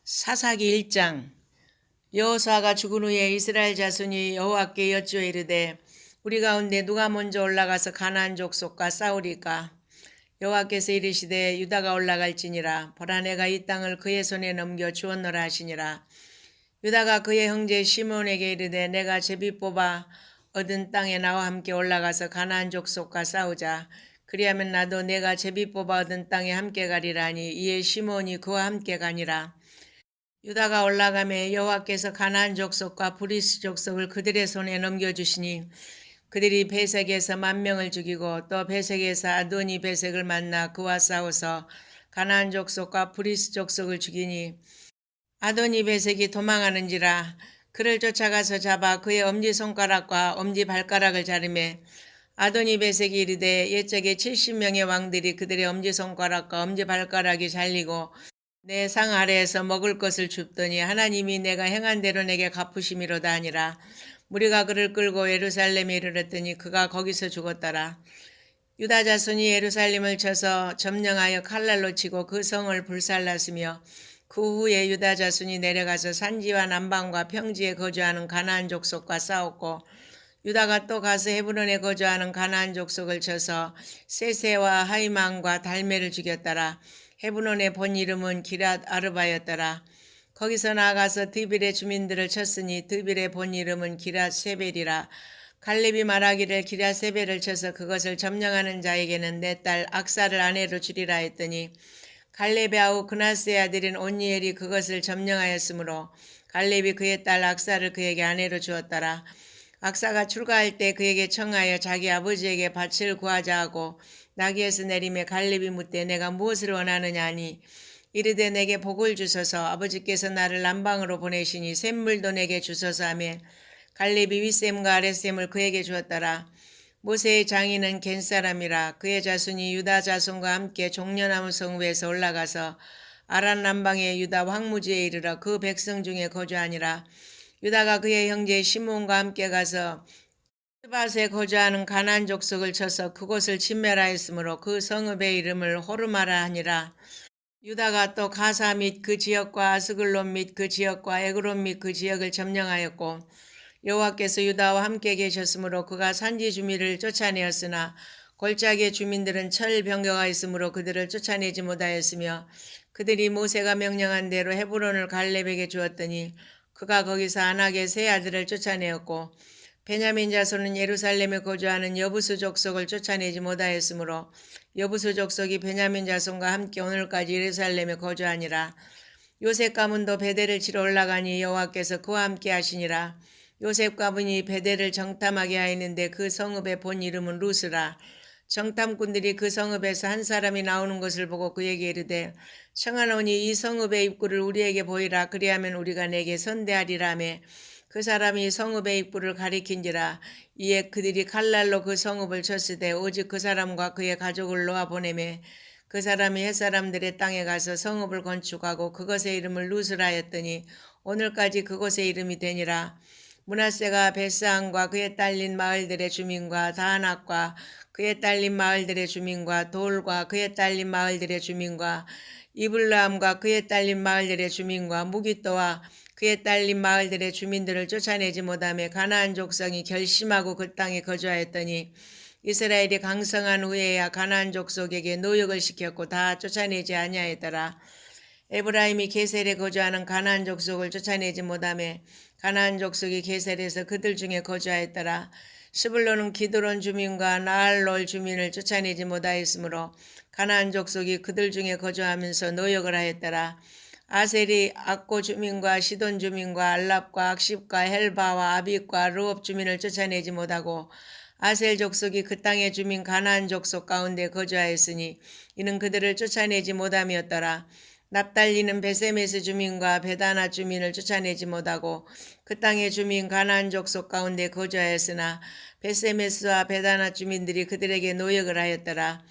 사사기 1장. 여호수아가 죽은 후에 이스라엘 자손이 여호와께 여쭈어 이르되 우리 가운데 누가 먼저 올라가서 가나안 족속과 싸우리까? 여호와께서 이르시되 유다가 올라갈지니라. 보라, 내가 이 땅을 그의 손에 넘겨 주었노라 하시니라. 유다가 그의 형제 시몬에게 이르되 내가 제비 뽑아 얻은 땅에 나와 함께 올라가서 가나안 족속과 싸우자. 그리하면 나도 내가 제비 뽑아 얻은 땅에 함께 가리라 하니, 이에 시몬이 그와 함께 가니라. 유다가 올라가매 여호와께서 가나안 족속과 브리스 족속을 그들의 손에 넘겨주시니 그들이 베색에서 10,000명을 죽이고 또 베색에서 아도니 베색을 만나 그와 싸워서 가나안 족속과 브리스 족속을 죽이니, 아도니 베색이 도망하는지라 그를 쫓아가서 잡아 그의 엄지손가락과 엄지발가락을 자르매, 아도니 베색이 이르되 옛적에 70명의 왕들이 그들의 엄지손가락과 엄지발가락이 잘리고 내 상 아래에서 먹을 것을 줍더니 하나님이 내가 행한 대로 내게 갚으심이로다 하니라. 무리가 그를 끌고 예루살렘에 이르렀더니 그가 거기서 죽었더라. 유다 자손이 예루살렘을 쳐서 점령하여 칼날로 치고 그 성을 불살랐으며, 그 후에 유다 자손이 내려가서 산지와 남방과 평지에 거주하는 가나안 족속과 싸웠고, 유다가 또 가서 헤브론에 거주하는 가나안 족속을 쳐서 세세와 하이만과 달메를 죽였더라. 헤브론의 본 이름은 기랏 아르바였더라. 거기서 나아가서 드빌의 주민들을 쳤으니 드빌의 본 이름은 기랏 세벨이라. 갈렙이 말하기를 기랏 세벨을 쳐서 그것을 점령하는 자에게는 내 딸 악사를 아내로 주리라 했더니, 갈렙의 아우 그나스의 아들인 온니엘이 그것을 점령하였으므로 갈렙이 그의 딸 악사를 그에게 아내로 주었더라. 악사가 출가할 때 그에게 청하여 자기 아버지에게 밭을 구하자 하고 나귀에서 내림에 갈렙이 묻되 내가 무엇을 원하느냐 하니, 이르되 내게 복을 주소서. 아버지께서 나를 남방으로 보내시니 샘물도 내게 주소서 하며, 갈렙이 윗샘과 아랫샘을 그에게 주었더라. 모세의 장인은 겐 사람이라. 그의 자손이 유다 자손과 함께 종려나무 성 위에서 올라가서 아란 남방의 유다 황무지에 이르러 그 백성 중에 거주하니라. 유다가 그의 형제 시몬과 함께 가서 스밧에 거주하는 가나안 족속을 쳐서 그곳을 침멸하였으므로 그 성읍의 이름을 호르마라 하니라. 유다가 또 가사 및 그 지역과 아스글론 및 그 지역과 에그론 및 그 지역을 점령하였고, 여호와께서 유다와 함께 계셨으므로 그가 산지 주민을 쫓아내었으나 골짜기의 주민들은 철병거가 있으므로 그들을 쫓아내지 못하였으며, 그들이 모세가 명령한 대로 헤브론을 갈렙에게 주었더니 그가 거기서 안악의 세 아들을 쫓아내었고, 베냐민 자손은 예루살렘에 거주하는 여부수 족속을 쫓아내지 못하였으므로 여부수 족속이 베냐민 자손과 함께 오늘까지 예루살렘에 거주하니라. 요셉 가문도 베델을 치러 올라가니 여호와께서 그와 함께 하시니라. 요셉 가문이 베델을 정탐하게 하였는데 그 성읍의 본 이름은 루스라. 정탐꾼들이 그 성읍에서 한 사람이 나오는 것을 보고 그에게 이르되 청하노니 이 성읍의 입구를 우리에게 보이라. 그리하면 우리가 내게 선대하리라며, 그 사람이 성읍의 입구를 가리킨지라. 이에 그들이 칼날로 그 성읍을 쳤으되 오직 그 사람과 그의 가족을 놓아 보내매, 그 사람이 햇사람들의 땅에 가서 성읍을 건축하고 그것의 이름을 루스라 했더니 오늘까지 그곳의 이름이 되니라. 므낫세가 베스안과 그에 딸린 마을들의 주민과 다낙과 그에 딸린 마을들의 주민과 돌과 그에 딸린 마을들의 주민과 이블라함과 그에 딸린 마을들의 주민과 무기또와 그에 딸린 마을들의 주민들을 쫓아내지 못하며 가나안 족속이 결심하고 그 땅에 거주하였더니, 이스라엘이 강성한 후에야 가나안 족속에게 노역을 시켰고 다 쫓아내지 아니하였더라. 에브라임이 게셀에 거주하는 가나안 족속을 쫓아내지 못하며 가나안 족속이 게셀에서 그들 중에 거주하였더라. 스불론은 기드론 주민과 나알롤 주민을 쫓아내지 못하였으므로 가나안 족속이 그들 중에 거주하면서 노역을 하였더라. 아셀이 악고 주민과 시돈 주민과 알랍과 악십과 헬바와 아빅과 르옵 주민을 쫓아내지 못하고 아셀 족속이 그 땅의 주민 가나안 족속 가운데 거주하였으니 이는 그들을 쫓아내지 못함이었더라. 납달리는 베세메스 주민과 베다나 주민을 쫓아내지 못하고 그 땅의 주민 가나안 족속 가운데 거주하였으나 베세메스와 베다나 주민들이 그들에게 노역을 하였더라.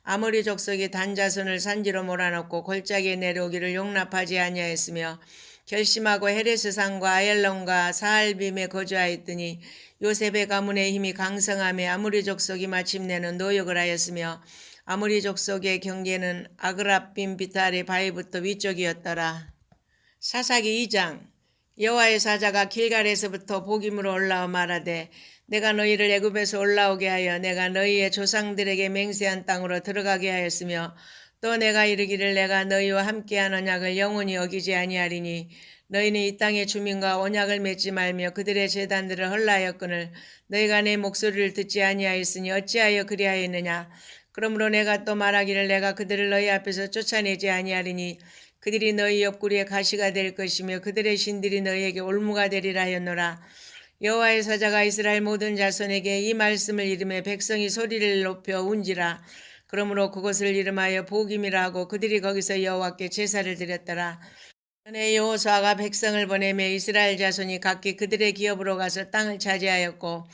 아모리 족속이 단 자손을 산지로 몰아넣고 골짜기에 내려오기를 용납하지 아니하였으며 결심하고 헤레스 산과 아엘론과 사알빔에 거주하였더니 요셉의 가문의 힘이 강성하며 아모리 족속이 마침내는 노역을 하였으며 아모리 족속의 경계는 아그랍빔 비탈의 바위부터 위쪽이었더라. 사사기 2장. 여호와의 사자가 길갈에서부터 보김으로 올라와 말하되 내가 너희를 애굽에서 올라오게 하여 내가 너희의 조상들에게 맹세한 땅으로 들어가게 하였으며 또 내가 이르기를 내가 너희와 함께한 언약을 영원히 어기지 아니하리니 너희는 이 땅의 주민과 언약을 맺지 말며 그들의 제단들을 헐라하였거늘 너희가 내 목소리를 듣지 아니하였으니 어찌하여 그리하였느냐. 그러므로 내가 또 말하기를 내가 그들을 너희 앞에서 쫓아내지 아니하리니 그들이 너희 옆구리에 가시가 될 것이며 그들의 신들이 너희에게 올무가 되리라 하였노라. 여호와의 사자가 이스라엘 모든 자손에게 이 말씀을 이름해 백성이 소리를 높여 운지라. 그러므로 그것을 이름하여 보김이라 하고 그들이 거기서 여호와께 제사를 드렸더라. 전에 여호수아가 백성을 보내매 이스라엘 자손이 각기 그들의 기업으로 가서 땅을 차지하였고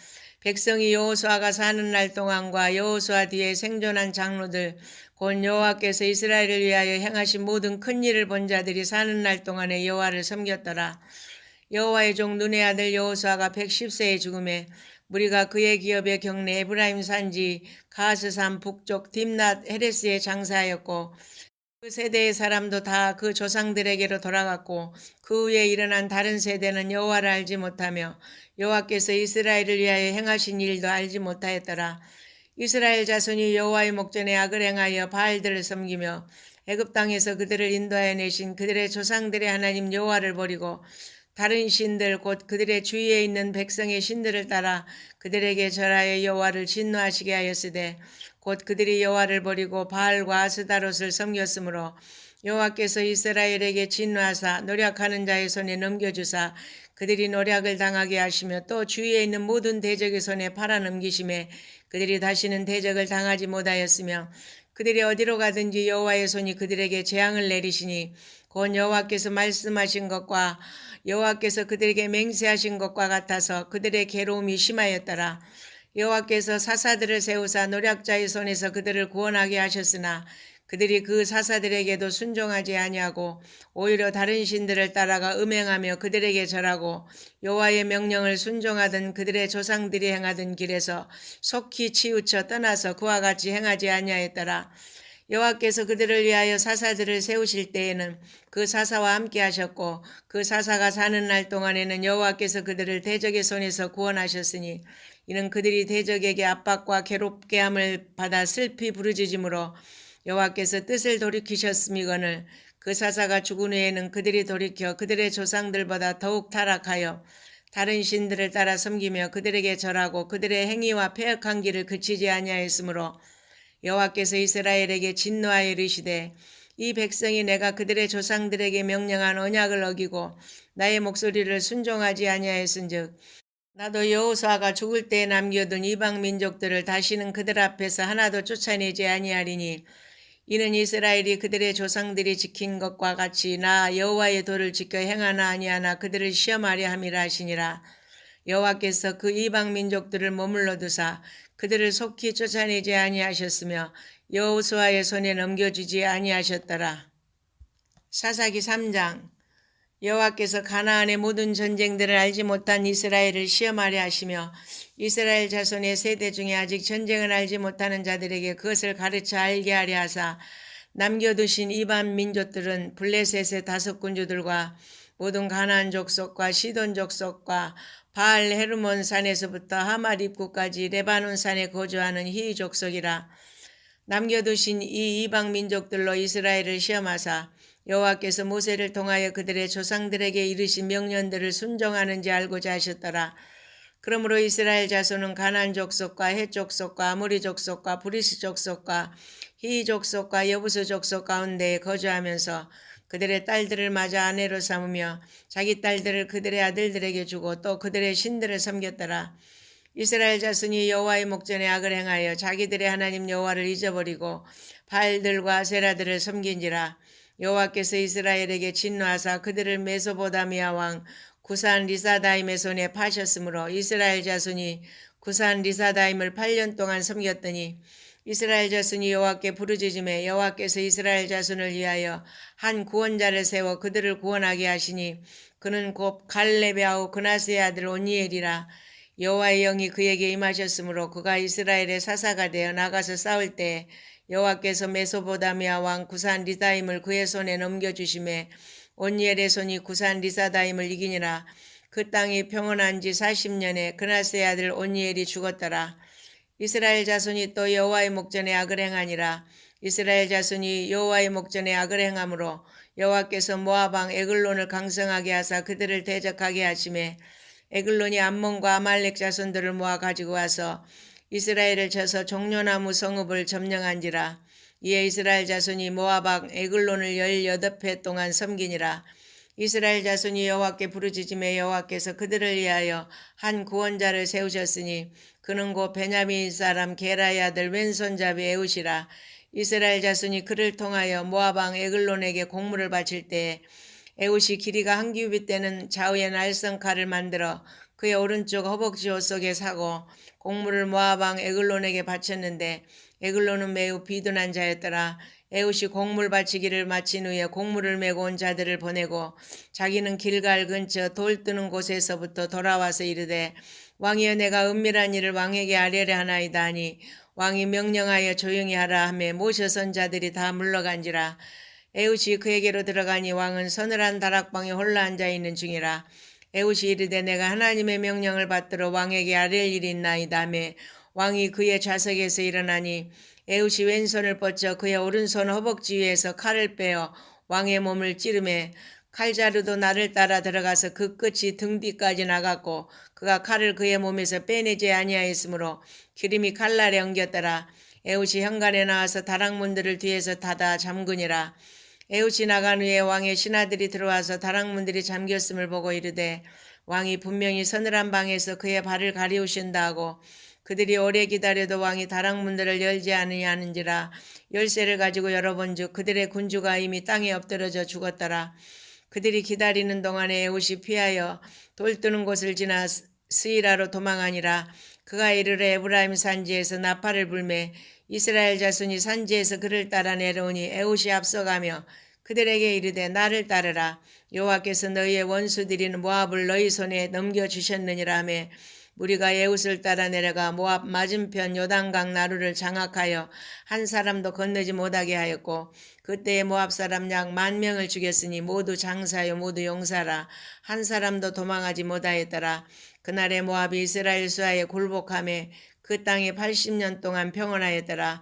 백성이 여호수아가 사는 날 동안과 여호수아 뒤에 생존한 장로들 곧 여호와께서 이스라엘을 위하여 행하신 모든 큰 일을 본 자들이 사는 날 동안에 여호와를 섬겼더라. 여호와의 종 눈의 아들 여호수아가 110세에 죽음에 무리가 그의 기업의 경내 에브라임 산지 가스산 북쪽 딥낫 헤레스에 장사하였고 그 세대의 사람도 다 그 조상들에게로 돌아갔고 그 후에 일어난 다른 세대는 여호와를 알지 못하며 여호와께서 이스라엘을 위하여 행하신 일도 알지 못하였더라. 이스라엘 자손이 여호와의 목전에 악을 행하여 바알들을 섬기며 애굽 땅에서 그들을 인도하여 내신 그들의 조상들의 하나님 여호와를 버리고 다른 신들 곧 그들의 주위에 있는 백성의 신들을 따라 그들에게 절하여 여호와를 진노하시게 하였으되 곧 그들이 여호와를 버리고 바알과 아스다롯을 섬겼으므로 여호와께서 이스라엘에게 진노하사 노략하는 자의 손에 넘겨주사 그들이 노략을 당하게 하시며 또 주위에 있는 모든 대적의 손에 팔아넘기심에 그들이 다시는 대적을 당하지 못하였으며 그들이 어디로 가든지 여호와의 손이 그들에게 재앙을 내리시니 곧 여호와께서 말씀하신 것과 여호와께서 그들에게 맹세하신 것과 같아서 그들의 괴로움이 심하였더라. 여호와께서 사사들을 세우사 노략자의 손에서 그들을 구원하게 하셨으나 그들이 그 사사들에게도 순종하지 아니하고 오히려 다른 신들을 따라가 음행하며 그들에게 절하고 여호와의 명령을 순종하던 그들의 조상들이 행하던 길에서 속히 치우쳐 떠나서 그와 같이 행하지 아니하였더라. 여호와께서 그들을 위하여 사사들을 세우실 때에는 그 사사와 함께 하셨고 그 사사가 사는 날 동안에는 여호와께서 그들을 대적의 손에서 구원하셨으니 이는 그들이 대적에게 압박과 괴롭게 함을 받아 슬피 부르짖음으로 여호와께서 뜻을 돌이키셨음이거늘 그 사사가 죽은 후에는 그들이 돌이켜 그들의 조상들보다 더욱 타락하여 다른 신들을 따라 섬기며 그들에게 절하고 그들의 행위와 패역한 길을 그치지 아니하였으므로 여호와께서 이스라엘에게 진노하여 이르시되 이 백성이 내가 그들의 조상들에게 명령한 언약을 어기고 나의 목소리를 순종하지 아니하였은즉 나도 여호수아가 죽을 때에 남겨둔 이방 민족들을 다시는 그들 앞에서 하나도 쫓아내지 아니하리니 이는 이스라엘이 그들의 조상들이 지킨 것과 같이 나 여호와의 도를 지켜 행하나 아니하나 그들을 시험하려 함이라 하시니라. 여호와께서 그 이방 민족들을 머물러 두사 그들을 속히 쫓아내지 아니하셨으며 여호수아의 손에 넘겨주지 아니하셨더라. 사사기 3장. 여호와께서 가나안의 모든 전쟁들을 알지 못한 이스라엘을 시험하려 하시며 이스라엘 자손의 세대 중에 아직 전쟁을 알지 못하는 자들에게 그것을 가르쳐 알게 하려 하사 남겨두신 이방 민족들은 블레셋의 5군주들과 모든 가나안 족속과 시돈 족속과 바알 헤르몬 산에서부터 하맛 입구까지 레바논 산에 거주하는 히 족속이라. 남겨두신 이 이방 민족들로 이스라엘을 시험하사 여호와께서 모세를 통하여 그들의 조상들에게 이르신 명령들을 순종하는지 알고자 하셨더라. 그러므로 이스라엘 자손은 가나안 족속과 헷 족속과 아모리 족속과 브리스 족속과 히 족속과 여부스 족속 가운데에 거주하면서 그들의 딸들을 맞아 아내로 삼으며 자기 딸들을 그들의 아들들에게 주고 또 그들의 신들을 섬겼더라. 이스라엘 자손이 여호와의 목전에 악을 행하여 자기들의 하나님 여호와를 잊어버리고 바알들과 세라들을 섬긴지라. 여호와께서 이스라엘에게 진노하사 그들을 메소보다미아 왕 구산 리사다임의 손에 파셨으므로 이스라엘 자손이 구산 리사다임을 8년 동안 섬겼더니 이스라엘 자손이 여호와께 부르짖음에 여호와께서 이스라엘 자손을 위하여 한 구원자를 세워 그들을 구원하게 하시니 그는 곧 갈렙의 아우 그나스의 아들 오니엘이라. 여호와의 영이 그에게 임하셨으므로 그가 이스라엘의 사사가 되어 나가서 싸울 때 여호와께서 메소보다미아 왕 구산 리다임을 그의 손에 넘겨주심에 온니엘의 손이 구산 리사다임을 이기니라. 그 땅이 평온한 지 40년에 그나스의 아들 온니엘이 죽었더라. 이스라엘 자손이 또 여호와의 목전에 악을 행하니라. 이스라엘 자손이 여호와의 목전에 악을 행함으로 여호와께서 모압 왕 에글론을 강성하게 하사 그들을 대적하게 하심에 에글론이 암몬과 아말렉 자손들을 모아 가지고 와서 이스라엘을 쳐서 종려나무 성읍을 점령한지라. 이에 이스라엘 자손이 모압 왕 에글론을 18해 동안 섬기니라. 이스라엘 자손이 여호와께 부르짖음에 여호와께서 그들을 위하여 한 구원자를 세우셨으니 그는 곧 베냐민 사람 게라의 아들 왼손잡이 에웃이라. 이스라엘 자손이 그를 통하여 모압 왕 에글론에게 공물을 바칠 때에 에웃이 길이가 한 규빗 되는 좌우의 날선 칼을 만들어 그의 오른쪽 허벅지호 속에 사고 공물을 모압 왕 에글론에게 바쳤는데 에글론은 매우 비둔한 자였더라. 에웃이 공물 바치기를 마친 후에 공물을 메고 온 자들을 보내고 자기는 길갈 근처 돌 뜨는 곳에서부터 돌아와서 이르되 왕이여 내가 은밀한 일을 왕에게 아뢰려 하나이다 하니 왕이 명령하여 조용히 하라 하며 모셔선 자들이 다 물러간지라. 에웃이 그에게로 들어가니 왕은 서늘한 다락방에 홀로 앉아 있는 중이라. 에웃이 이르되 내가 하나님의 명령을 받들어 왕에게 아뢰 일이 있나이다 하며 왕이 그의 좌석에서 일어나니 에웃이 왼손을 뻗쳐 그의 오른손 허벅지 위에서 칼을 빼어 왕의 몸을 찌르매 칼자루도 나를 따라 들어가서 그 끝이 등 뒤까지 나갔고 그가 칼을 그의 몸에서 빼내지 아니하였으므로 기름이 칼날에 엉겼더라. 에웃이 현관에 나와서 다락문들을 뒤에서 닫아 잠그니라. 에웃이 나간 후에 왕의 신하들이 들어와서 다락문들이 잠겼음을 보고 이르되 왕이 분명히 서늘한 방에서 그의 발을 가리우신다 하고 그들이 오래 기다려도 왕이 다락문들을 열지 아니하는지라. 열쇠를 가지고 열어본즉 그들의 군주가 이미 땅에 엎드러져 죽었더라. 그들이 기다리는 동안에 에웃이 피하여 돌 뜨는 곳을 지나 스이라로 도망하니라. 그가 이르러 에브라임 산지에서 나팔을 불매 이스라엘 자손이 산지에서 그를 따라 내려오니 에웃이 앞서가며 그들에게 이르되 나를 따르라. 여호와께서 너희의 원수들인 모압을 너희 손에 넘겨주셨느니라 하며 무리가 에웃을 따라 내려가 모압 맞은편 요단강 나루를 장악하여 한 사람도 건너지 못하게 하였고 그때에 모압 사람 약 10,000명을 죽였으니 모두 장사요 모두 용사라. 한 사람도 도망하지 못하였더라. 그날에 모압이 이스라엘 수하에 굴복하며 그 땅에 80년 동안 평온하였더라.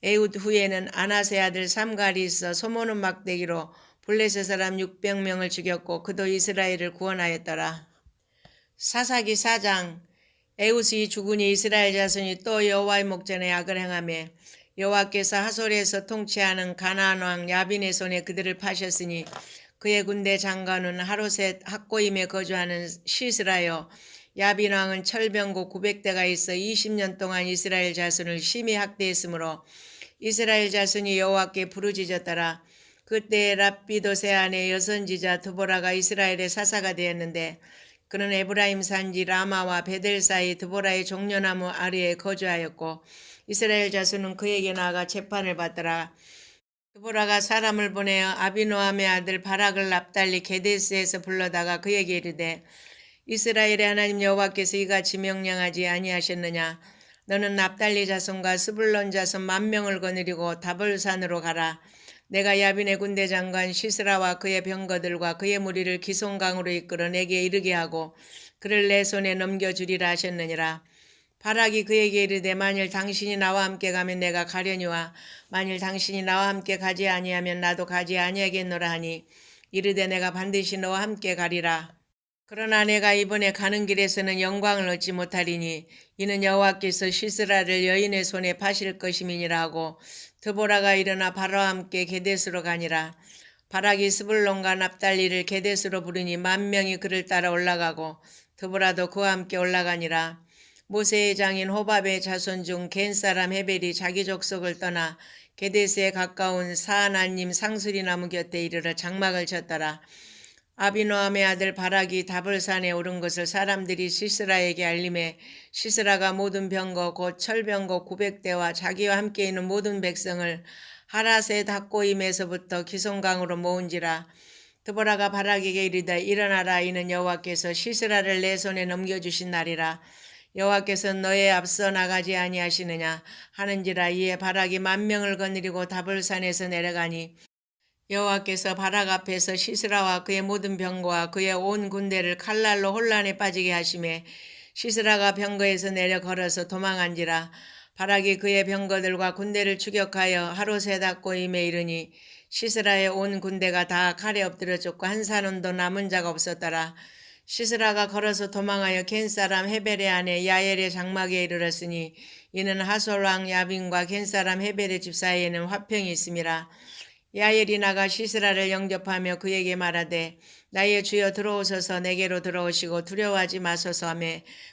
에웃 후에는 아나세 아들 삼갈이 있어 소모는 막대기로 블레셋 사람 600명을 죽였고 그도 이스라엘을 구원하였더라. 사사기 4장. 에웃이 죽으니 이스라엘 자손이 또 여호와의 목전에 악을 행하며 여호와께서 하솔에서 통치하는 가나안 왕 야빈의 손에 그들을 파셨으니 그의 군대 장관은 하롯셋 학고임에 거주하는 시스라요. 야빈 왕은 철병고 900대가 있어 20년 동안 이스라엘 자손을 심히 학대했으므로 이스라엘 자손이 여호와께 부르짖었더라. 그때 랍비도세 아내 여선지자 드보라가 이스라엘의 사사가 되었는데 그는 에브라임 산지 라마와 베델 사이 드보라의 종려나무 아래에 거주하였고 이스라엘 자손은 그에게 나아가 재판을 받더라. 드보라가 사람을 보내어 아비노함의 아들 바락을 납달리 게데스에서 불러다가 그에게 이르되 이스라엘의 하나님 여호와께서 이같이 명령하지 아니하셨느냐. 너는 납달리 자손과 스불론 자손 10,000명을 거느리고 다볼산으로 가라. 내가 야빈의 군대 장관 시스라와 그의 병거들과 그의 무리를 기송강으로 이끌어 내게 이르게 하고 그를 내 손에 넘겨주리라 하셨느니라. 바락이 그에게 이르되 만일 당신이 나와 함께 가면 내가 가려니와 만일 당신이 나와 함께 가지 아니하면 나도 가지 아니하겠노라 하니 이르되 내가 반드시 너와 함께 가리라. 그러나 내가 이번에 가는 길에서는 영광을 얻지 못하리니 이는 여호와께서 시스라를 여인의 손에 파실 것임이니라 하고 드보라가 일어나 바로와 함께 게데스로 가니라. 바락이 스불론과 납달리를 게데스로 부르니 10,000명이 그를 따라 올라가고 드보라도 그와 함께 올라가니라. 모세의 장인 호밥의 자손 중 겐 사람 헤벨이 자기 족속을 떠나 게데스에 가까운 사하나님 상수리 나무 곁에 이르러 장막을 쳤더라. 아비노함의 아들 바락이 다볼산에 오른 것을 사람들이 시스라에게 알림해 시스라가 모든 병거 곧 철병거 900대와 자기와 함께 있는 모든 백성을 하라셋 학고임에서부터 기송강으로 모은지라. 드보라가 바락에게 이르되 일어나라. 이는 여호와께서 시스라를 내 손에 넘겨주신 날이라. 여호와께서 너의 앞서 나가지 아니하시느냐 하는지라. 이에 바락이 10,000명을 거느리고 다볼산에서 내려가니 여호와께서 바락 앞에서 시스라와 그의 모든 병거와 그의 온 군대를 칼날로 혼란에 빠지게 하심에 시스라가 병거에서 내려 걸어서 도망한지라. 바락이 그의 병거들과 군대를 추격하여 하로셋닷고임에 이르니 시스라의 온 군대가 다 칼에 엎드려 쫓고 한 사람도 남은 자가 없었더라. 시스라가 걸어서 도망하여 겐 사람 헤벨의 아내 야엘의 장막에 이르렀으니 이는 하솔 왕 야빈과 겐 사람 헤벨의 집 사이에는 화평이 있음이라. 야엘이 나가 시스라를 영접하며 그에게 말하되 나의 주여 들어오소서 내게로 들어오시고 두려워하지 마소서 하며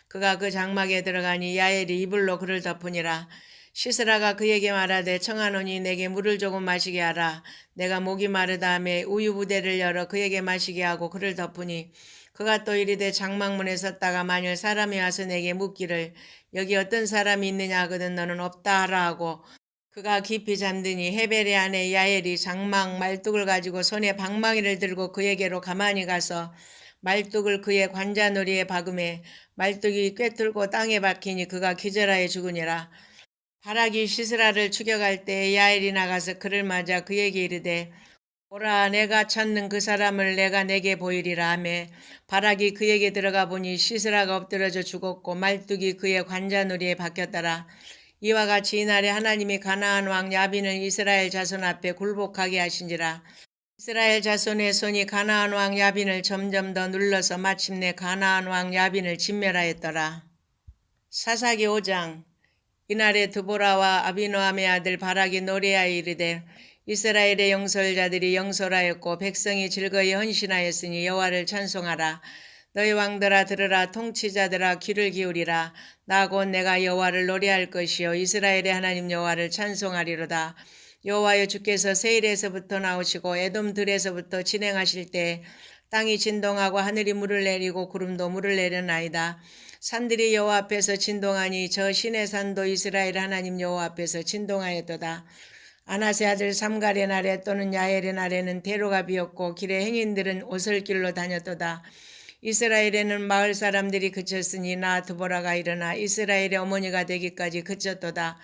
그가 그 장막에 들어가니 야엘이 이불로 그를 덮으니라. 시스라가 그에게 말하되 청하노니 내게 물을 조금 마시게 하라. 내가 목이 마르다 하며 우유 부대를 열어 그에게 마시게 하고 그를 덮으니 그가 또 이르되 장막문에 섰다가 만일 사람이 와서 내게 묻기를 여기 어떤 사람이 있느냐 하거든 너는 없다 하라 하고 그가 깊이 잠드니 헤벨의 아내 야엘이 장막 말뚝을 가지고 손에 방망이를 들고 그에게로 가만히 가서 말뚝을 그의 관자놀이에 박음에 말뚝이 꿰뚫고 땅에 박히니 그가 기절하여 죽으니라. 바락이 시스라를 추격할 때 야엘이 나가서 그를 맞아 그에게 이르되 보라 내가 찾는 그 사람을 내가 내게 보이리라 하매 바락이 그에게 들어가 보니 시스라가 엎드러져 죽었고 말뚝이 그의 관자놀이에 박혔더라. 이와 같이 이날에 하나님이 가나안 왕 야빈을 이스라엘 자손 앞에 굴복하게 하신지라. 이스라엘 자손의 손이 가나안 왕 야빈을 점점 더 눌러서 마침내 가나안 왕 야빈을 진멸하였더라. 사사기 5장. 이날에 드보라와 아비노함의 아들 바락이 노래하여 이르되 이스라엘의 영솔자들이 영솔하였고 백성이 즐거이 헌신하였으니 여호와를 찬송하라. 너희 왕들아 들으라. 통치자들아 귀를 기울이라. 나 곧 내가 여호와를 노래할 것이요 이스라엘의 하나님 여호와를 찬송하리로다. 여호와여 주께서 세일에서부터 나오시고 에돔들에서부터 진행하실 때 땅이 진동하고 하늘이 물을 내리고 구름도 물을 내려나이다. 산들이 여호와 앞에서 진동하니 저 신의 산도 이스라엘 하나님 여호와 앞에서 진동하였도다. 아나세 아들 삼갈의 날에 또는 야엘의 날에는 대로가 비었고 길의 행인들은 오솔길로 다녔도다. 이스라엘에는 마을 사람들이 그쳤으니 나 드보라가 일어나 이스라엘의 어머니가 되기까지 그쳤도다.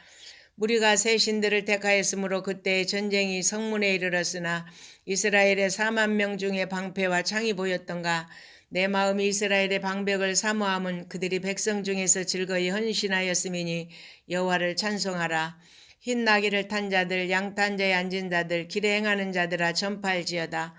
무리가 새 신들을 택하였으므로 그때의 전쟁이 성문에 이르렀으나 이스라엘의 4만 명 중에 방패와 창이 보였던가. 내 마음이 이스라엘의 방백을 사모함은 그들이 백성 중에서 즐거이 헌신하였음이니 여호와를 찬송하라. 흰 나귀를 탄 자들 양탄자에 앉은 자들 길에 행하는 자들아 전파할지어다.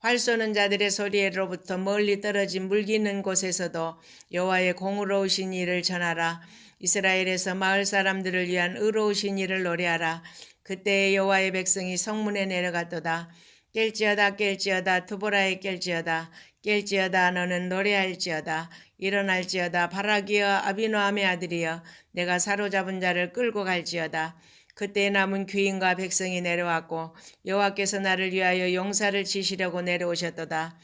활 쏘는 자들의 소리로부터 멀리 떨어진 물기는 곳에서도 여호와의 공의로우신 일을 전하라. 이스라엘에서 마을 사람들을 위한 의로우신 일을 노래하라. 그때의 여호와의 백성이 성문에 내려갔도다. 깰지어다 깰지어다 드보라에 깰지어다. 깰지어다 너는 노래할지어다. 일어날지어다 바락이여 아비노함의 아들이여 내가 사로잡은 자를 끌고 갈지어다. 그때 남은 귀인과 백성이 내려왔고 여호와께서 나를 위하여 용사를 치시려고 내려오셨도다.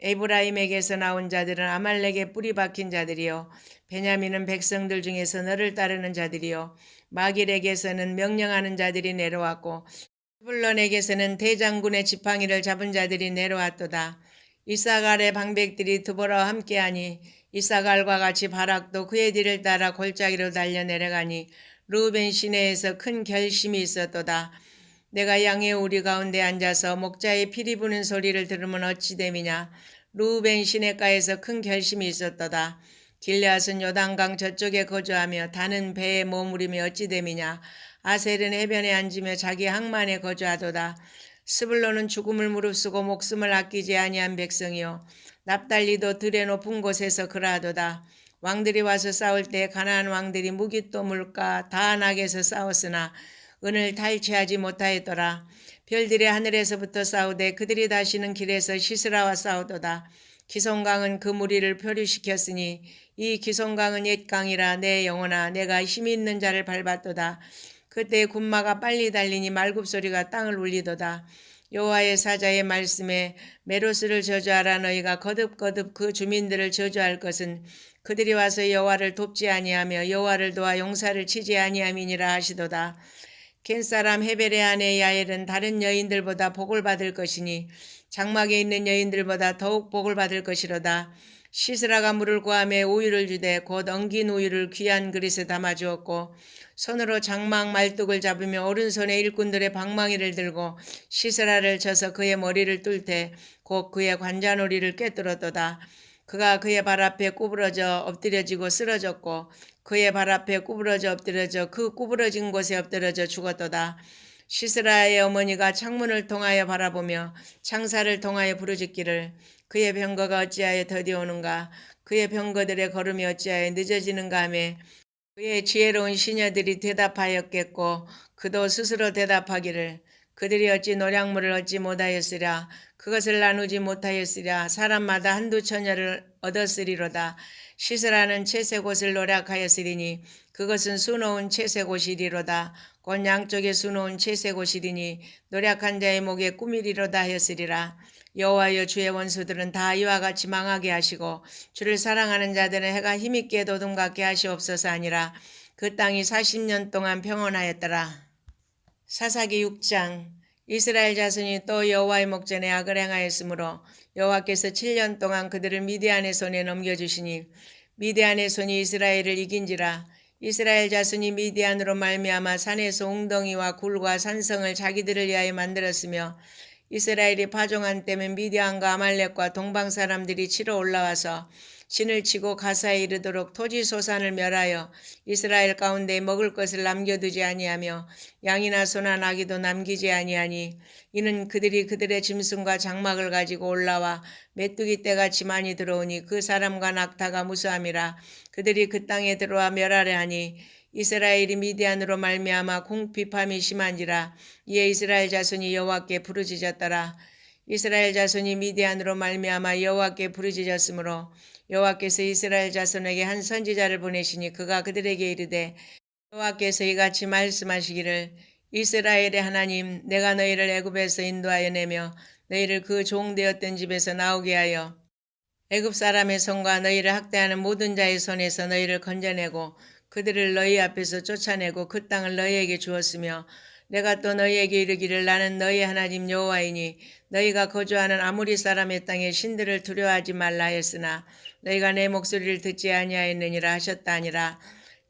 에브라임에게서 나온 자들은 아말렉의 뿌리 박힌 자들이요 베냐민은 백성들 중에서 너를 따르는 자들이요 마길에게서는 명령하는 자들이 내려왔고 스불론에게서는 대장군의 지팡이를 잡은 자들이 내려왔도다. 이사갈의 방백들이 드보라와 함께하니 이사갈과 같이 바락도 그의 뒤를 따라 골짜기로 달려 내려가니 르우벤 시내에서 큰 결심이 있었도다. 내가 양의 우리 가운데 앉아서 목자의 피리 부는 소리를 들으면 어찌 됨이냐. 르우벤 시내가에서 큰 결심이 있었도다. 길앗은 요단강 저쪽에 거주하며 다는 배에 머무림이 어찌 됨이냐. 아셀은 해변에 앉으며 자기 항만에 거주하도다. 스불론은 죽음을 무릅쓰고 목숨을 아끼지 아니한 백성이요 납달리도 들의 높은 곳에서 그러하도다. 왕들이 와서 싸울 때 가나안 왕들이 무기또 물가 다안악에서 싸웠으나 은을 탈취하지 못하였더라. 별들이 하늘에서부터 싸우되 그들이 다시는 길에서 시스라와 싸우도다. 기송강은 그 무리를 표류시켰으니 이 기송강은 옛 강이라 내 영혼아 내가 힘이 있는 자를 밟았도다. 그때 군마가 빨리 달리니 말굽소리가 땅을 울리도다. 여호와의 사자의 말씀에 메로스를 저주하라. 너희가 거듭거듭 그 주민들을 저주할 것은 그들이 와서 여호와를 돕지 아니하며 여호와를 도와 용사를 치지 아니함이니라 하시도다. 겐사람 헤벨의 아내 야엘은 다른 여인들보다 복을 받을 것이니 장막에 있는 여인들보다 더욱 복을 받을 것이로다. 시스라가 물을 구하며 우유를 주되 곧 엉긴 우유를 귀한 그릇에 담아 주었고 손으로 장막 말뚝을 잡으며 오른손에 일꾼들의 방망이를 들고 시스라를 쳐서 그의 머리를 뚫되 곧 그의 관자놀이를 꿰뚫었도다. 그가 그의 발 앞에 구부러져 엎드려지고 쓰러졌고 그의 발 앞에 구부러져 엎드려져 그 구부러진 곳에 엎드려져 죽었도다. 시스라의 어머니가 창문을 통하여 바라보며 창사를 통하여 부르짖기를 그의 병거가 어찌하여 더디오는가 그의 병거들의 걸음이 어찌하여 늦어지는가 하며 그의 지혜로운 시녀들이 대답하였겠고 그도 스스로 대답하기를 그들이 어찌 노량물을 얻지 못하였으랴 그것을 나누지 못하였으랴 사람마다 한두 처녀를 얻었으리로다. 시스라는 채색옷을 노략하였으리니 그것은 수놓은 채색옷이리로다. 곧 양쪽에 수놓은 채색옷이리니 노략한 자의 목에 꾸미리로다 하였으리라. 여호와여 주의 원수들은 다 이와 같이 망하게 하시고 주를 사랑하는 자들은 해가 힘있게 도둠같게 하시옵소서 하니라. 그 땅이 40년 동안 평온하였더라. 사사기 6장. 이스라엘 자손이 또 여호와의 목전에 악을 행하였으므로 여호와께서 7년 동안 그들을 미디안의 손에 넘겨주시니 미디안의 손이 이스라엘을 이긴지라. 이스라엘 자손이 미디안으로 말미암아 산에서 웅덩이와 굴과 산성을 자기들을 위하여 만들었으며 이스라엘이 파종한 때면 미디안과 아말렉과 동방 사람들이 치러 올라와서 진을 치고 가사에 이르도록 토지 소산을 멸하여 이스라엘 가운데 먹을 것을 남겨두지 아니하며 양이나 소나 나귀도 남기지 아니하니 이는 그들이 그들의 짐승과 장막을 가지고 올라와 메뚜기 떼같이 많이 들어오니 그 사람과 낙타가 무수함이라. 그들이 그 땅에 들어와 멸하려 하니 이스라엘이 미디안으로 말미암아 궁핍함이 심한지라. 이에 이스라엘 자손이 여호와께 부르짖었더라. 이스라엘 자손이 미디안으로 말미암아 여호와께 부르짖었으므로 여호와께서 이스라엘 자손에게 한 선지자를 보내시니 그가 그들에게 이르되 여호와께서 이같이 말씀하시기를 이스라엘의 하나님 내가 너희를 애굽에서 인도하여 내며 너희를 그 종되었던 집에서 나오게 하여 애굽 사람의 손과 너희를 학대하는 모든 자의 손에서 너희를 건져내고 그들을 너희 앞에서 쫓아내고 그 땅을 너희에게 주었으며 내가 또 너희에게 이르기를 나는 너희 하나님 여호와이니 너희가 거주하는 아무리 사람의 땅에 신들을 두려워하지 말라 했으나 너희가 내 목소리를 듣지 아니하였느니라 하셨다 하니라.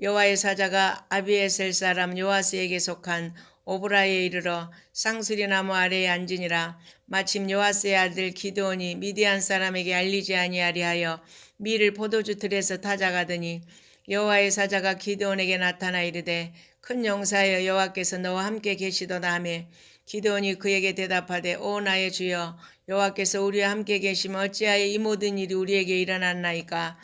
여호와의 사자가 아비에셀 사람 요아스에게 속한 오브라에 이르러 상수리 나무 아래에 앉으니라. 마침 요아스의 아들 기드온이 미디안 사람에게 알리지 아니하리하여 밀을 포도주 틀에서 타작하더니 여호와의 사자가 기드온에게 나타나 이르되 큰 용사여 여호와께서 너와 함께 계시도다 하며 기드온이 그에게 대답하되 오 나의 주여 여호와께서 우리와 함께 계시면 어찌하여 이 모든 일이 우리에게 일어났나이까.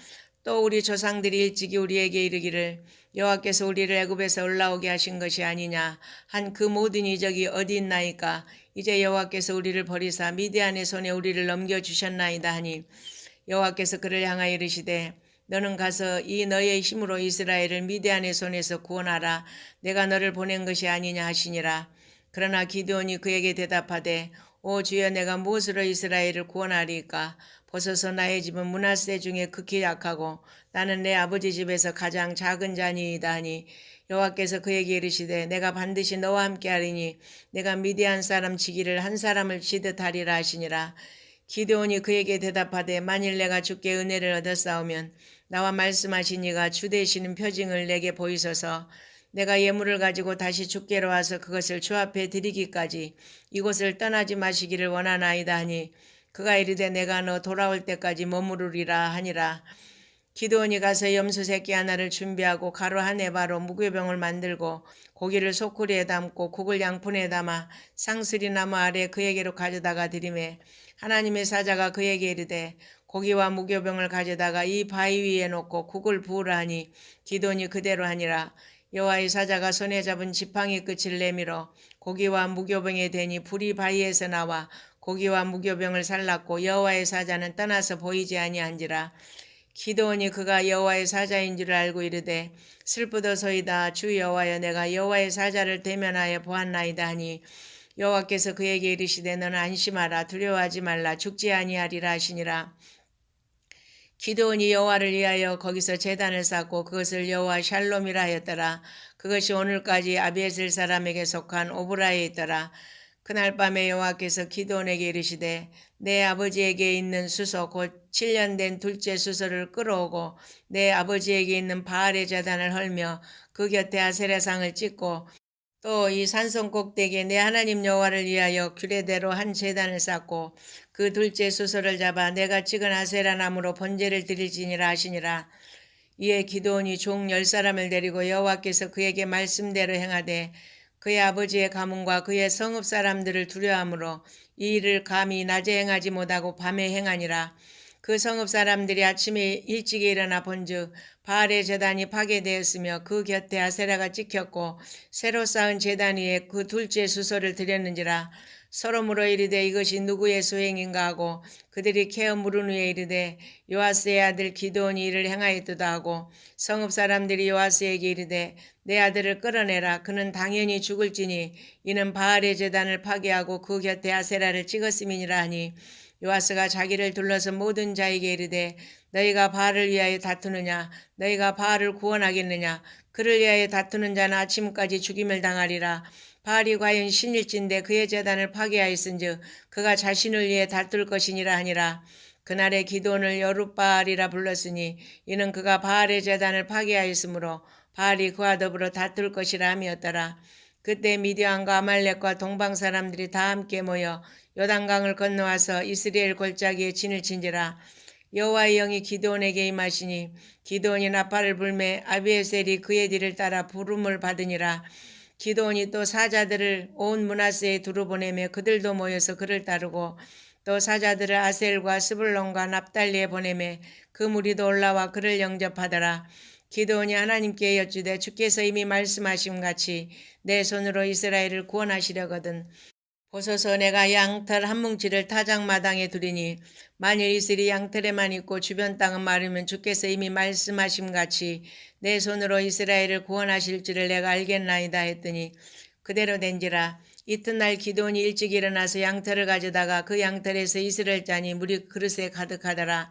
또 우리 조상들이 일찍이 우리에게 이르기를 여호와께서 우리를 애굽에서 올라오게 하신 것이 아니냐 한 그 모든 이적이 어디 있나이까. 이제 여호와께서 우리를 버리사 미디안의 손에 우리를 넘겨주셨나이다 하니 여호와께서 그를 향하여 이르시되 너는 가서 이 너의 힘으로 이스라엘을 미디안의 손에서 구원하라. 내가 너를 보낸 것이 아니냐 하시니라. 그러나 기드온이 그에게 대답하되 오 주여 내가 무엇으로 이스라엘을 구원하리까. 보소서 나의 집은 므낫세 중에 극히 약하고 나는 내 아버지 집에서 가장 작은 자니이다 하니 여호와께서 그에게 이르시되 내가 반드시 너와 함께하리니 내가 미디안 사람 치기를 한 사람을 치듯 하리라 하시니라. 기드온이 그에게 대답하되 만일 내가 주께 은혜를 얻었사오면 나와 말씀하신 이가 주 되시는 표징을 내게 보이소서. 내가 예물을 가지고 다시 주께로 와서 그것을 주 앞에 드리기까지 이곳을 떠나지 마시기를 원하나이다 하니 그가 이르되 내가 너 돌아올 때까지 머무르리라 하니라. 기드온이 가서 염소 새끼 하나를 준비하고 가루 한 에바로 무교병을 만들고 고기를 소쿠리에 담고 국을 양푼에 담아 상스리 나무 아래 그에게로 가져다가 드리매 하나님의 사자가 그에게 이르되 고기와 무교병을 가져다가 이 바위 위에 놓고 국을 부으라 하니 기드온이 그대로 하니라. 여호와의 사자가 손에 잡은 지팡이 끝을 내밀어 고기와 무교병에 대니 불이 바위에서 나와 고기와 무교병을 살랐고 여호와의 사자는 떠나서 보이지 아니한지라. 기드온이 그가 여호와의 사자인 줄 알고 이르되 슬프도소이다 주 여호와여 내가 여호와의 사자를 대면하여 보았나이다 하니 여호와께서 그에게 이르시되 너는 안심하라 두려워하지 말라 죽지 아니하리라 하시니라. 기드온이 여호와를 위하여 거기서 제단을 쌓고 그것을 여호와 샬롬이라 하였더라. 그것이 오늘까지 아비에셀 사람에게 속한 오브라에 있더라. 그날 밤에 여호와께서 기드온에게 이르시되 내 아버지에게 있는 수소 곧 7년 된 둘째 수소를 끌어오고 내 아버지에게 있는 바알의 제단을 헐며 그 곁에 아세라상을 찍고 또 이 산성 꼭대기에 내 하나님 여호와를 위하여 규례대로 한 제단을 쌓고 그 둘째 수소를 잡아 내가 찍은 아세라 나무로 번제를 드릴지니라 하시니라. 이에 기드온이 종 10사람을 데리고 여호와께서 그에게 말씀대로 행하되 그의 아버지의 가문과 그의 성읍 사람들을 두려워하므로 이 일을 감히 낮에 행하지 못하고 밤에 행하니라. 그 성읍 사람들이 아침에 일찍이 일어나 본즉 바알의 제단이 파괴되었으며 그 곁에 아세라가 찍혔고 새로 쌓은 제단 위에 그 둘째 수소를 드렸는지라. 서로 물어 이르되 이것이 누구의 소행인가 하고 그들이 캐어 물은 후에 이르되 요아스의 아들 기드온이 이를 행하였도다 하고 성읍 사람들이 요아스에게 이르되 내 아들을 끌어내라. 그는 당연히 죽을지니 이는 바알의 제단을 파괴하고 그 곁에 아세라를 찍었음이니라 하니 요아스가 자기를 둘러서 모든 자에게 이르되 너희가 바알을 위하여 다투느냐 너희가 바알을 구원하겠느냐 그를 위하여 다투는 자는 아침까지 죽임을 당하리라. 바알이 과연 신일진데 그의 제단을 파괴하였은즉 그가 자신을 위해 다툴 것이니라 하니라. 그날에 기드온을 여룻바알이라 불렀으니 이는 그가 바알의 제단을 파괴하였으므로 바알이 그와 더불어 다툴 것이라 함이었더라. 그때 미디안과 아말렉과 동방 사람들이 다 함께 모여 요단강을 건너와서 이스라엘 골짜기에 진을 친지라. 여호와의 영이 기드온에게 임하시니 기드온이 나팔을 불매 아비에셀이 그의 뒤를 따라 부름을 받으니라. 기드온이 또 사자들을 온 므낫세에 두루 보내며 그들도 모여서 그를 따르고 또 사자들을 아셀과 스불론과 납달리에 보내매 그 무리도 올라와 그를 영접하더라. 기드온이 하나님께 여쭈되 주께서 이미 말씀하신 같이 내 손으로 이스라엘을 구원하시려거든 보소서 내가 양털 한 뭉치를 타작마당에 두리니 만일 이슬이 양털에만 있고 주변 땅은 마르면 주께서 이미 말씀하심 같이 내 손으로 이스라엘을 구원하실 줄을 내가 알겠나이다 했더니 그대로 된지라. 이튿날 기드온이 일찍 일어나서 양털을 가져다가 그 양털에서 이스라엘 짠이 물이 그릇에 가득하더라.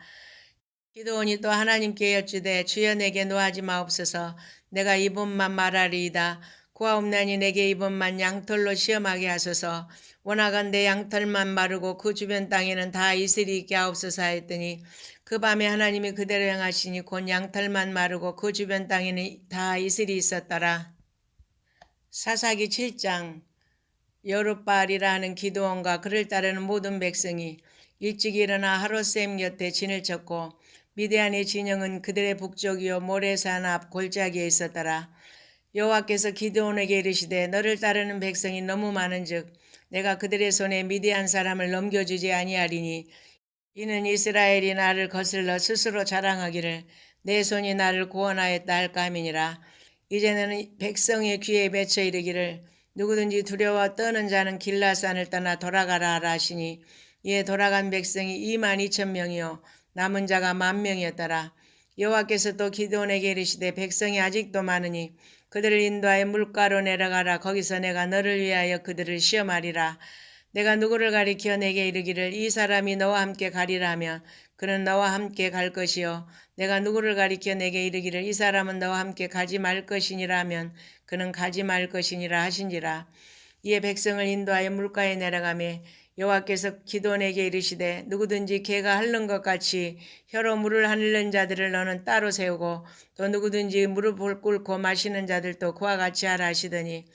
기드온이 또 하나님께 여쭈되 주여 내게 노하지 마옵소서. 내가 이번만 말하리이다. 구하옵나니 내게 이번만 양털로 시험하게 하소서. 원하건대 양털만 마르고 그 주변 땅에는 다 이슬이 있게 하옵소서 했더니 그 밤에 하나님이 그대로 행하시니 곧 양털만 마르고 그 주변 땅에는 다 이슬이 있었더라. 사사기 7장. 여룻바알이라 하는 기드온과 그를 따르는 모든 백성이 일찍 일어나 하롯셈 곁에 진을 쳤고 미디안의 진영은 그들의 북쪽이요 모레산 앞 골짜기에 있었더라. 여호와께서 기드온에게 이르시되 너를 따르는 백성이 너무 많은즉 내가 그들의 손에 미디안 사람을 넘겨주지 아니하리니 이는 이스라엘이 나를 거슬러 스스로 자랑하기를 내 손이 나를 구원하였다 할까 함이니라. 이제는 백성의 귀에 맺혀 이르기를 누구든지 두려워 떠는 자는 길라산을 떠나 돌아가라 하라 하시니 이에 돌아간 백성이 22,000명이요 남은 자가 10,000명이었더라. 여호와께서 또 기드온에게 이르시되 백성이 아직도 많으니 그들을 인도하여 물가로 내려가라. 거기서 내가 너를 위하여 그들을 시험하리라. 내가 누구를 가리켜 내게 이르기를 이 사람이 너와 함께 가리라 하면 그는 너와 함께 갈 것이요 내가 누구를 가리켜 내게 이르기를 이 사람은 너와 함께 가지 말 것이니라 하면 그는 가지 말 것이니라 하신지라. 이에 백성을 인도하여 물가에 내려가매 여호와께서 기드온에게 이르시되 누구든지 개가 핥는 것 같이 혀로 물을 핥는 자들을 너는 따로 세우고 또 누구든지 무릎을 꿇고 마시는 자들도 그와 같이 하라 하시더니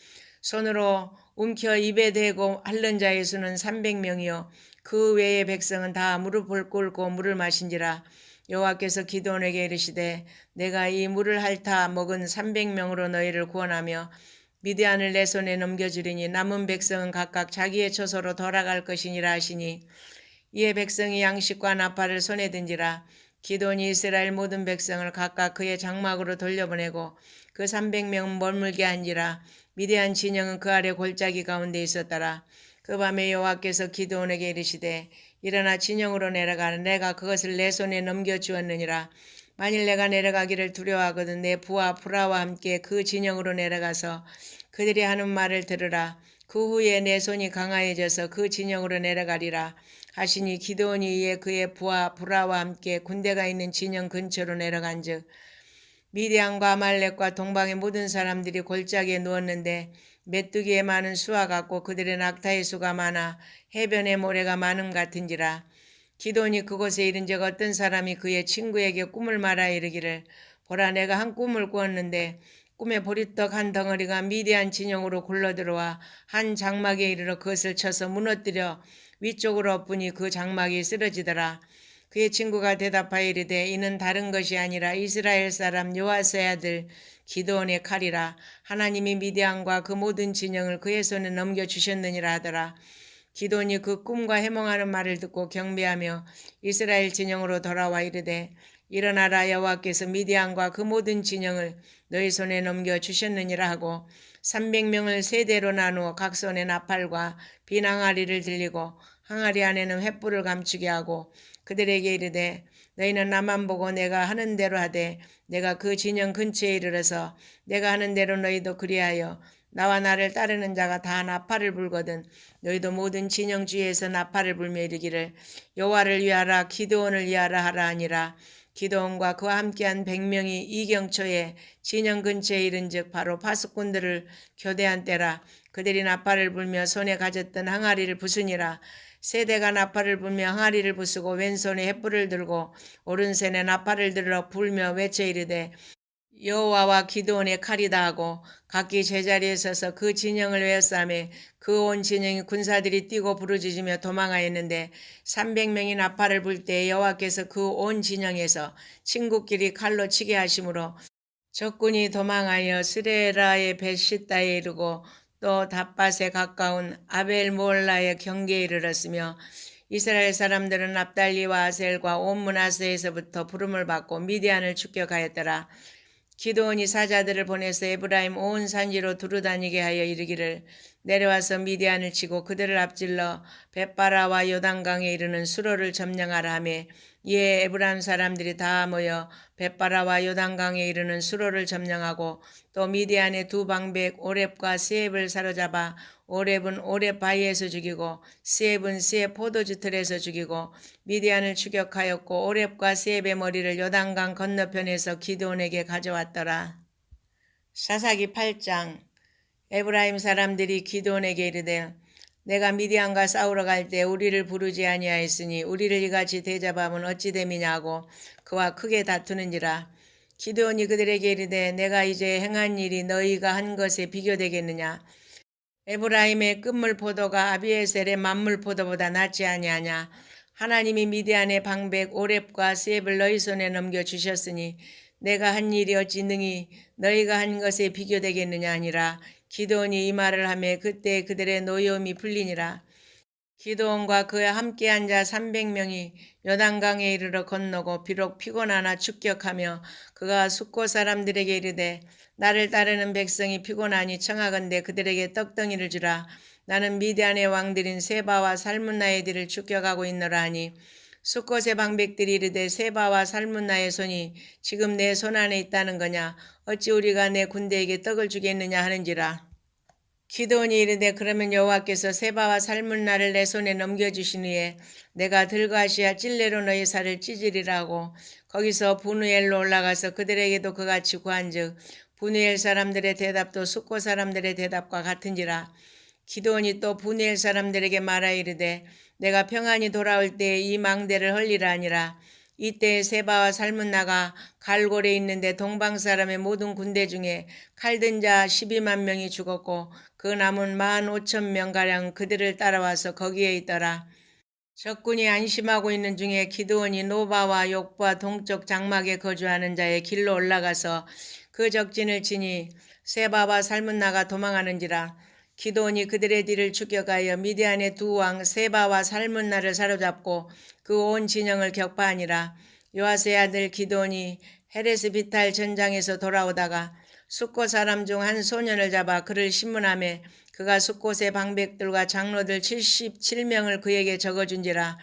손으로 움켜 입에 대고 핥는 자의 수는 300명이요 그 외의 백성은 다 무릎을 꿇고 물을 마신지라. 여호와께서 기드온에게 이르시되 내가 이 물을 핥아 먹은 300명으로 너희를 구원하며 미디안을 내 손에 넘겨주리니 남은 백성은 각각 자기의 처소로 돌아갈 것이니라 하시니 이에 백성이 양식과 나팔을 손에 든지라. 기드온이 이스라엘 모든 백성을 각각 그의 장막으로 돌려보내고 그 300명은 머물게 한지라. 미디안 진영은 그 아래 골짜기 가운데 있었더라. 그 밤에 여호와께서 기드온에게 이르시되 일어나 진영으로 내려가라. 내가 그것을 내 손에 넘겨주었느니라. 만일 내가 내려가기를 두려워하거든 내 부하 브라와 함께 그 진영으로 내려가서 그들이 하는 말을 들으라. 그 후에 내 손이 강하여져서 그 진영으로 내려가리라 하시니 기드온이 이에 그의 부하 브라와 함께 군대가 있는 진영 근처로 내려간즉 미디안과 아말렉과 동방의 모든 사람들이 골짜기에 누웠는데 메뚜기에 많은 수와 같고 그들의 낙타의 수가 많아 해변의 모래가 많음 같은지라. 기드온이 그곳에 이른 적 어떤 사람이 그의 친구에게 꿈을 말하 이르기를 보라 내가 한 꿈을 꾸었는데 꿈에 보리떡 한 덩어리가 미디안 진영으로 굴러들어와 한 장막에 이르러 그것을 쳐서 무너뜨려 위쪽으로 엎으니 그 장막이 쓰러지더라. 그의 친구가 대답하여 이르되 이는 다른 것이 아니라 이스라엘 사람 요아스의 아들 기드온의 칼이라. 하나님이 미디안과 그 모든 진영을 그의 손에 넘겨주셨느니라 하더라. 기드온이 그 꿈과 해몽하는 말을 듣고 경배하며 이스라엘 진영으로 돌아와 이르되 일어나라 여호와께서 미디안과 그 모든 진영을 너희 손에 넘겨주셨느니라 하고 300명을 세 대로 나누어 각 손에 나팔과 빈 항아리를 들리고 항아리 안에는 횃불을 감추게 하고 그들에게 이르되 너희는 나만 보고 내가 하는 대로 하되 내가 그 진영 근처에 이르러서 내가 하는 대로 너희도 그리하여 나와 나를 따르는 자가 다 나팔을 불거든 너희도 모든 진영 주위에서 나팔을 불며 이르기를 여호와를 위하라 기드온을 위하라 하라 하니라. 기드온과 그와 함께한 100명이 이경초에 진영 근처에 이른즉 바로 파수꾼들을 교대한 때라. 그들이 나팔을 불며 손에 가졌던 항아리를 부수니라. 세대가 나팔을 불며 항아리를 부수고 왼손에 횃불을 들고 오른손에 나팔을 들어 불며 외쳐 이르되 여호와와 기드온의 칼이다 하고 각기 제자리에 서서 그 진영을 외웠사매 그 온 진영이 군사들이 뛰고 부르짖으며 도망하였는데 300명이 나팔을 불 때 여호와께서 그 온 진영에서 친구끼리 칼로 치게 하심으로 적군이 도망하여 스레라의 벳시다에 이르고 또 닷밭에 가까운 아벨 모올라의 경계에 이르렀으며 이스라엘 사람들은 납달리와 아셀과 온 므낫세에서부터 부름을 받고 미디안을 축격하였더라. 기드온이 사자들을 보내서 에브라임 온 산지로 두루다니게 하여 이르기를 내려와서 미디안을 치고 그들을 앞질러 벳바라와 요단강에 이르는 수로를 점령하라 하며 이에 에브라임 사람들이 다 모여 벳바라와 요단강에 이르는 수로를 점령하고 또 미디안의 두 방백 오렙과 스엡을 사로잡아 오렙은 오렙 바위에서 죽이고 스엡은 스엡 포도주 틀에서 죽이고 미디안을 추격하였고 오렙과 스엡의 머리를 요단강 건너편에서 기드온에게 가져왔더라. 사사기 8장. 에브라임 사람들이 기드온에게 이르되 내가 미디안과 싸우러 갈 때 우리를 부르지 아니하였으니 우리를 이같이 대접하면 어찌 됨이냐고 그와 크게 다투는지라. 기드온이 그들에게 이르되 내가 이제 행한 일이 너희가 한 것에 비교되겠느냐. 에브라임의 끝물 포도가 아비에셀의 만물 포도보다 낫지 아니하냐. 하나님이 미디안의 방백 오렙과 스엡을 너희 손에 넘겨주셨으니 내가 한 일이 어찌 능히 너희가 한 것에 비교되겠느냐 하니라. 기드온이 이 말을 하며 그때 그들의 노여움이 풀리니라. 기드온과 그와 함께한 자 300명이 요단강에 이르러 건너고 비록 피곤하나 축격하며 그가 숫곳 사람들에게 이르되 나를 따르는 백성이 피곤하니 청하건대 그들에게 떡덩이를 주라. 나는 미디안의 왕들인 세바와 살문나의 뒤를 축격하고 있노라 하니 숫곳의 방백들이 이르되 세바와 살문나의 손이 지금 내 손 안에 있다는 거냐. 어찌 우리가 내 군대에게 떡을 주겠느냐 하는지라. 기드온이 이르되 그러면 여호와께서 세바와 살문나를 내 손에 넘겨주신 후에 내가 들가시아 찔레로 너희 살을 찢으리라고 거기서 분우엘로 올라가서 그들에게도 그같이 구한즉 분우엘 사람들의 대답도 숫곳 사람들의 대답과 같은지라. 기드온이 또 분우엘 사람들에게 말하 이르되 내가 평안히 돌아올 때 이 망대를 헐리라 하니라. 이때 세바와 살문나가 갈골에 있는데 동방 사람의 모든 군대 중에 칼든 자 12만 명이 죽었고 그 남은 15,000명가량 그들을 따라와서 거기에 있더라. 적군이 안심하고 있는 중에 기드온이 노바와 욕바 동쪽 장막에 거주하는 자의 길로 올라가서 그 적진을 치니 세바와 살문나가 도망하는지라. 기드온이 그들의 뒤를 추격하여 미디안의 두 왕 세바와 살문나를 사로잡고 그 온 진영을 격파하니라. 요아스의 아들 기드온이 헤레스 비탈 전장에서 돌아오다가 숫곳 사람 중 한 소년을 잡아 그를 신문하며 그가 숫곳의 방백들과 장로들 77명을 그에게 적어준지라.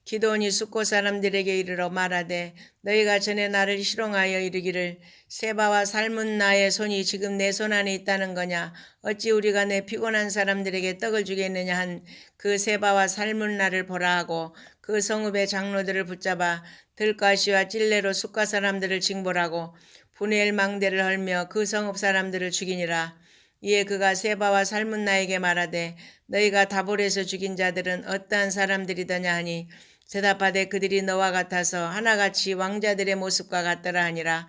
기드온이 숫곳 사람들에게 이르러 말하되 너희가 전에 나를 희롱하여 이르기를 세바와 살문나의 손이 지금 내 손 안에 있다는 거냐. 어찌 우리가 내 피곤한 사람들에게 떡을 주겠느냐 한 그 세바와 살문나를 보라 하고 그 성읍의 장로들을 붙잡아 들가시와 찔레로 숫가 사람들을 징벌하고 분우엘 망대를 헐며 그 성읍 사람들을 죽이니라. 이에 그가 세바와 살문나에게 말하되 너희가 다볼에서 죽인 자들은 어떠한 사람들이더냐 하니 대답하되 그들이 너와 같아서 하나같이 왕자들의 모습과 같더라 하니라.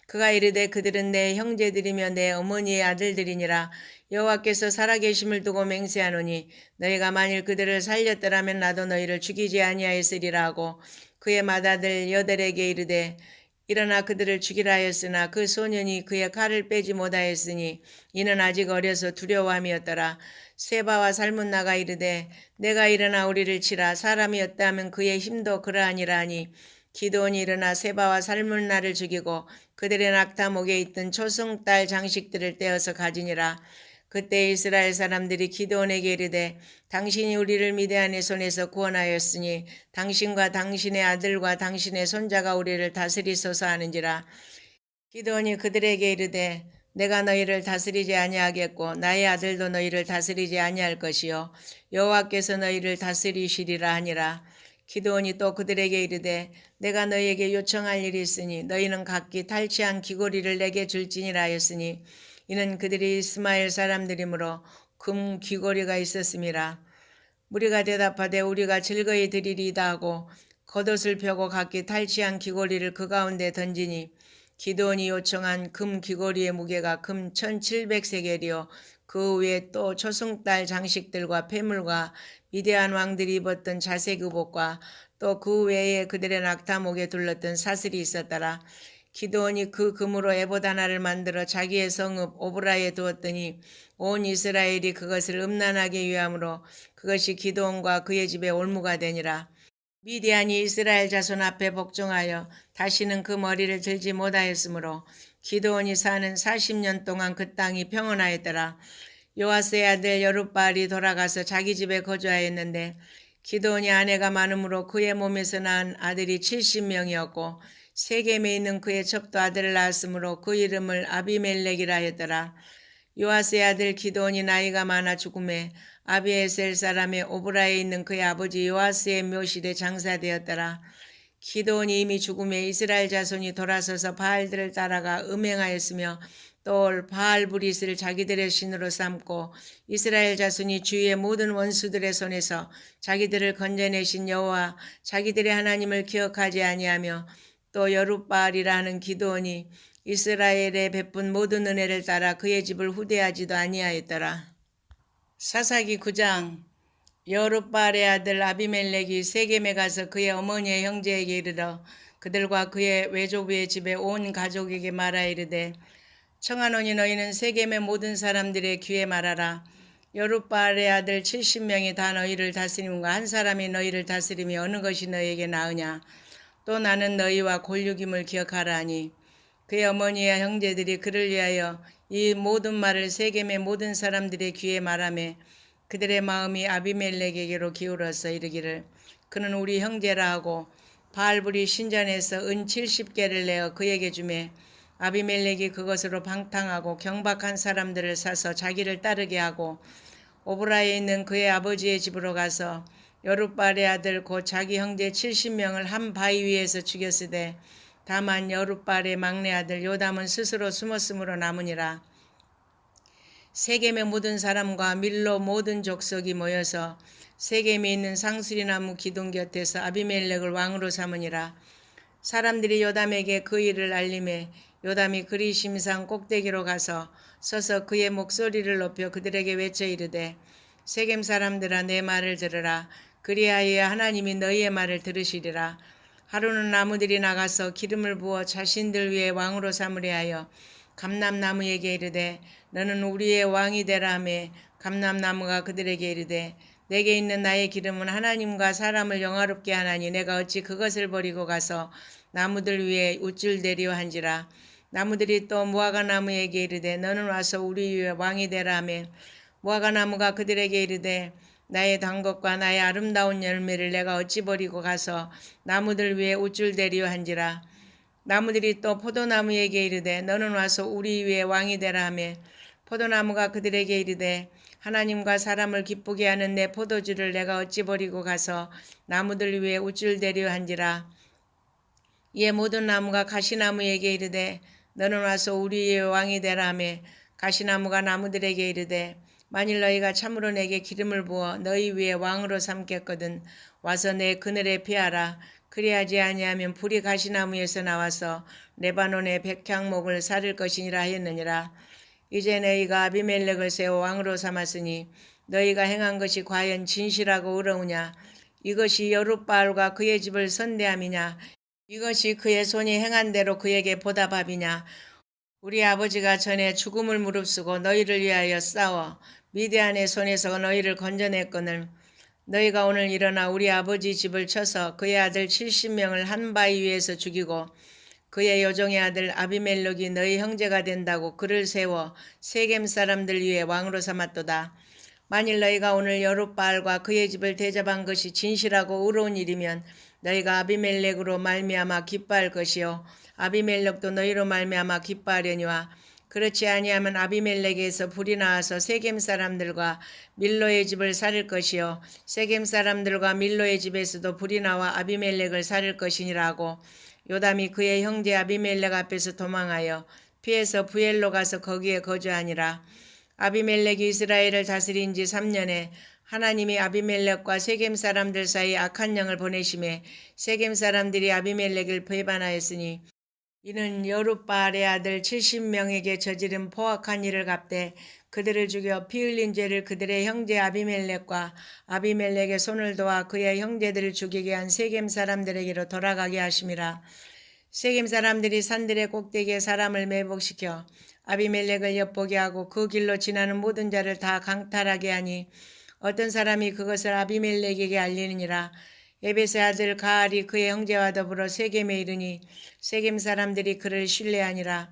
그가 이르되 그들은 내 형제들이며 내 어머니의 아들들이니라. 여호와께서 살아계심을 두고 맹세하노니 너희가 만일 그들을 살렸더라면 나도 너희를 죽이지 아니하였으리라 하고 그의 맏아들 여델에게 이르되 일어나 그들을 죽이라 하였으나 그 소년이 그의 칼을 빼지 못하였으니 이는 아직 어려서 두려워함이었더라. 세바와 살문나가 이르되 내가 일어나 우리를 치라. 사람이었다면 그의 힘도 그러하니라 하니 기드온이 일어나 세바와 살문나를 죽이고 그들의 낙타목에 있던 초승달 장식들을 떼어서 가지니라. 그때 이스라엘 사람들이 기드온에게 이르되 당신이 우리를 미디안의 손에서 구원하였으니 당신과 당신의 아들과 당신의 손자가 우리를 다스리소서 하는지라. 기드온이 그들에게 이르되 내가 너희를 다스리지 아니하겠고 나의 아들도 너희를 다스리지 아니할 것이요 여호와께서 너희를 다스리시리라 하니라. 기드온이 또 그들에게 이르되 내가 너희에게 요청할 일이 있으니 너희는 각기 탈취한 귀고리를 내게 줄지니라 하였으니 이는 그들이 이스마엘 사람들이므로 금 귀고리가 있었음이라. 무리가 대답하되 우리가 즐거이 드리리이다 하고 겉옷을 펴고 각기 탈취한 귀고리를 그 가운데 던지니 기드온이 요청한 금 귀고리의 무게가 금 1700세겔이요 그 위에 또 초승달 장식들과 폐물과 미디안 왕들이 입었던 자색 의복과 또 그 외에 그들의 낙타목에 둘렀던 사슬이 있었더라. 기드온이 그 금으로 에봇 하나를 만들어 자기의 성읍 오브라에 두었더니 온 이스라엘이 그것을 음란하게 위함으로 그것이 기드온과 그의 집에 올무가 되니라. 미디안이 이스라엘 자손 앞에 복종하여 다시는 그 머리를 들지 못하였으므로 기드온이 사는 40년 동안 그 땅이 평온하였더라. 요아스의 아들 여룻바알이 돌아가서 자기 집에 거주하였는데 기드온이 아내가 많으므로 그의 몸에서 낳은 아들이 70명이었고 세겜에 있는 그의 첩도 아들을 낳았으므로 그 이름을 아비멜렉이라 했더라. 요아스의 아들 기드온이 나이가 많아 죽음에 아비에셀 사람의 오브라에 있는 그의 아버지 요아스의 묘실에 장사되었더라. 기드온이 이미 죽음에 이스라엘 자손이 돌아서서 바알들을 따라가 음행하였으며 또 바알브릿을 자기들의 신으로 삼고 이스라엘 자손이 주위의 모든 원수들의 손에서 자기들을 건져내신 여호와 자기들의 하나님을 기억하지 아니하며 또 여룻바알이라 하는 기드온이 이스라엘에 베푼 모든 은혜를 따라 그의 집을 후대하지도 아니하였더라. 사사기 9장. 여룻바알의 아들 아비멜렉이 세겜에 가서 그의 어머니의 형제에게 이르러 그들과 그의 외조부의 집에 온 가족에게 말하 이르되 청하노니 너희는 세겜의 모든 사람들의 귀에 말하라. 여룻바알의 아들 70명이 다 너희를 다스림과 한 사람이 너희를 다스림이 어느 것이 너희에게 나으냐. 또 나는 너희와 골육임을 기억하라 하니 그의 어머니와 형제들이 그를 위하여 이 모든 말을 세겜의 모든 사람들의 귀에 말하며 그들의 마음이 아비멜렉에게로 기울어서 이르기를 그는 우리 형제라 하고 바알불이 신전에서 은 70개를 내어 그에게 주매 아비멜렉이 그것으로 방탕하고 경박한 사람들을 사서 자기를 따르게 하고 오브라에 있는 그의 아버지의 집으로 가서 여룻바알의 아들 곧 자기 형제 70명을 한 바위 위에서 죽였으되 다만 여룻바알의 막내 아들 요담은 스스로 숨었으므로 남으니라. 세겜의 모든 사람과 밀로 모든 족속이 모여서 세겜에 있는 상수리나무 기둥 곁에서 아비멜렉을 왕으로 삼으니라. 사람들이 요담에게 그 일을 알림해 요담이 그리 심상 꼭대기로 가서 서서 그의 목소리를 높여 그들에게 외쳐 이르되 세겜 사람들아 내 말을 들으라. 그리하여 하나님이 너희의 말을 들으시리라. 하루는 나무들이 나가서 기름을 부어 자신들 위에 왕으로 삼으려 하여 감람나무에게 이르되 너는 우리의 왕이 되라 하매 감람나무가 그들에게 이르되 내게 있는 나의 기름은 하나님과 사람을 영화롭게 하나니 내가 어찌 그것을 버리고 가서 나무들 위에 우쭐대리오 한지라. 나무들이 또 무화과나무에게 이르되 너는 와서 우리 위에 왕이 되라 하매 무화과나무가 그들에게 이르되 나의 단 것과 나의 아름다운 열매를 내가 어찌 버리고 가서 나무들 위에 우쭐대리오 한지라. 나무들이 또 포도나무에게 이르되 너는 와서 우리 위에 왕이 되라 하매 포도나무가 그들에게 이르되 하나님과 사람을 기쁘게 하는 내 포도주를 내가 어찌 버리고 가서 나무들 위에 우쭐대려 한지라. 이에 모든 나무가 가시나무에게 이르되 너는 와서 우리 위에 왕이 되라 하매 가시나무가 나무들에게 이르되 만일 너희가 참으로 내게 기름을 부어 너희 위에 왕으로 삼겠거든 와서 내 그늘에 피하라. 그리하지 아니하면 불이 가시나무에서 나와서 레바논의 백향목을 사를 것이니라 하였느니라. 이제 너희가 아비멜렉을 세워 왕으로 삼았으니 너희가 행한 것이 과연 진실하고 의로우냐? 이것이 여룻바알과 그의 집을 선대함이냐? 이것이 그의 손이 행한 대로 그에게 보답함이냐? 우리 아버지가 전에 죽음을 무릅쓰고 너희를 위하여 싸워 미디안의 손에서 너희를 건져냈거늘 너희가 오늘 일어나 우리 아버지 집을 쳐서 그의 아들 70명을 한 바위 위에서 죽이고 그의 여종의 아들 아비멜렉이 너희 형제가 된다고 그를 세워 세겜 사람들 위에 왕으로 삼았도다. 만일 너희가 오늘 여룻바알과 그의 집을 대접한 것이 진실하고 의로운 일이면 너희가 아비멜렉으로 말미암아 기뻐할 것이요 아비멜렉도 너희로 말미암아 기뻐하려니와 그렇지 아니하면 아비멜렉에서 불이 나와서 세겜 사람들과 밀로의 집을 살릴 것이요 세겜 사람들과 밀로의 집에서도 불이 나와 아비멜렉을 살릴 것이니라고. 요담이 그의 형제 아비멜렉 앞에서 도망하여 피해서 부엘로 가서 거기에 거주하니라. 아비멜렉이 이스라엘을 다스린 지 3년에 하나님이 아비멜렉과 세겜 사람들 사이 악한 영을 보내심에 세겜 사람들이 아비멜렉을 배반하였으니 이는 여룻바알의 아들 70명에게 저지른 포악한 일을 갚되 그들을 죽여 피 흘린 죄를 그들의 형제 아비멜렉과 아비멜렉의 손을 도와 그의 형제들을 죽이게 한 세겜 사람들에게로 돌아가게 하심이라. 세겜 사람들이 산들의 꼭대기에 사람을 매복시켜 아비멜렉을 엿보게 하고 그 길로 지나는 모든 자를 다 강탈하게 하니 어떤 사람이 그것을 아비멜렉에게 알리느니라. 에벳의 아들 가알이 그의 형제와 더불어 세겜에 이르니 세겜 사람들이 그를 신뢰하니라.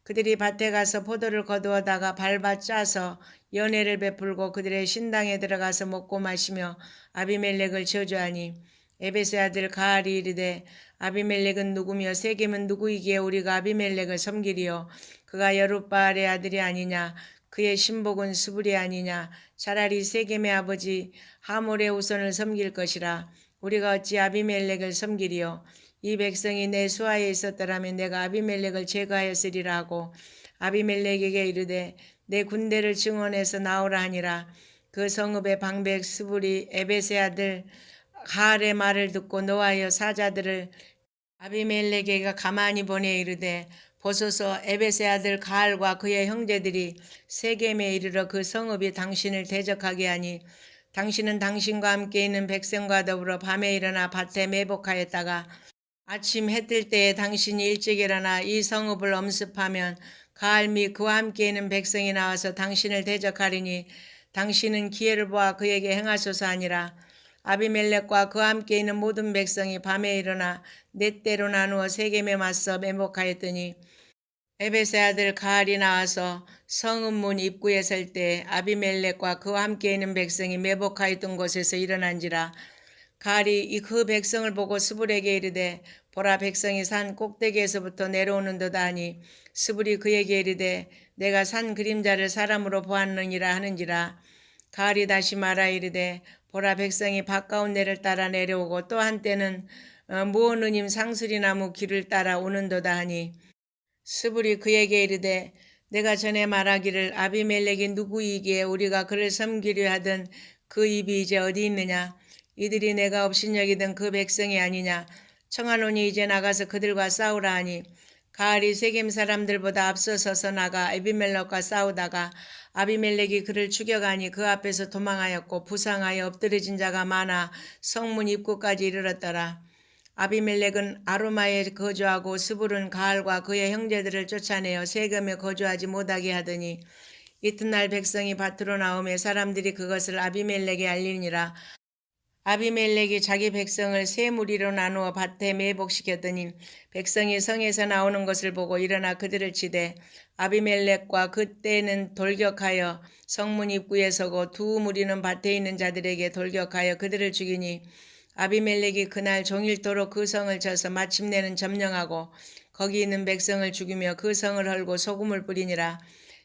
그들이 밭에 가서 포도를 거두어다가 밟아 짜서 연회를 베풀고 그들의 신당에 들어가서 먹고 마시며 아비멜렉을 저주하니 에벳의 아들 가알이 이르되 아비멜렉은 누구며 세겜은 누구이기에 우리가 아비멜렉을 섬기리요 그가 여룻바알의 아들이 아니냐 그의 신복은 스불이 아니냐 차라리 세겜의 아버지 하몰의 후손을 섬길 것이라. 우리가 어찌 아비멜렉을 섬기리요 이 백성이 내 수하에 있었더라면 내가 아비멜렉을 제거하였으리라 하고 아비멜렉에게 이르되 내 군대를 증원해서 나오라 하니라. 그 성읍의 방백 스불이 에벳의 아들 가알의 말을 듣고 노하여 사자들을 아비멜렉에게 가만히 보내 이르되 보소서 에벳의 아들 가알과 그의 형제들이 세겜에 이르러 그 성읍이 당신을 대적하게 하니 당신은 당신과 함께 있는 백성과 더불어 밤에 일어나 밭에 매복하였다가 아침 해 뜰 때에 당신이 일찍 일어나 이 성읍을 엄습하면 가알 및 그와 함께 있는 백성이 나와서 당신을 대적하리니 당신은 기회를 보아 그에게 행하소서 하니라. 아비멜렉과 그와 함께 있는 모든 백성이 밤에 일어나 네 때로 나누어 세겜에 맞서 매복하였더니 에벳의 아들 가알이 나와서 성읍 문 입구에 설 때 아비멜렉과 그와 함께 있는 백성이 매복하였던 곳에서 일어난지라. 가알이 그 백성을 보고 스불에게 이르되 보라 백성이 산 꼭대기에서부터 내려오는도다 하니 스불이 그에게 이르되 내가 산 그림자를 사람으로 보았느니라 하는지라. 가알이 다시 말하 이르되 보라 백성이 밭가운 데를 따라 내려오고 또 한때는 무오느님 상수리나무 길을 따라 오는도다 하니 스불이 그에게 이르되 내가 전에 말하기를 아비멜렉이 누구이기에 우리가 그를 섬기려 하던 그 입이 이제 어디 있느냐. 이들이 내가 업신여기던 그 백성이 아니냐. 청하노니 이제 나가서 그들과 싸우라 하니 가알이 세겜 사람들보다 앞서서서 나가 아비멜렉과 싸우다가 아비멜렉이 그를 죽여가니 그 앞에서 도망하였고 부상하여 엎드러진 자가 많아 성문 입구까지 이르렀더라. 아비멜렉은 아루마에 거주하고 스불은 가알과 그의 형제들을 쫓아내어 세겜에 거주하지 못하게 하더니 이튿날 백성이 밭으로 나오매 사람들이 그것을 아비멜렉에 알리니라. 아비멜렉이 자기 백성을 세 무리로 나누어 밭에 매복시켰더니 백성이 성에서 나오는 것을 보고 일어나 그들을 치되 아비멜렉과 그때는 돌격하여 성문 입구에 서고 두 무리는 밭에 있는 자들에게 돌격하여 그들을 죽이니 아비멜렉이 그날 종일토록 그 성을 쳐서 마침내는 점령하고 거기 있는 백성을 죽이며 그 성을 헐고 소금을 뿌리니라.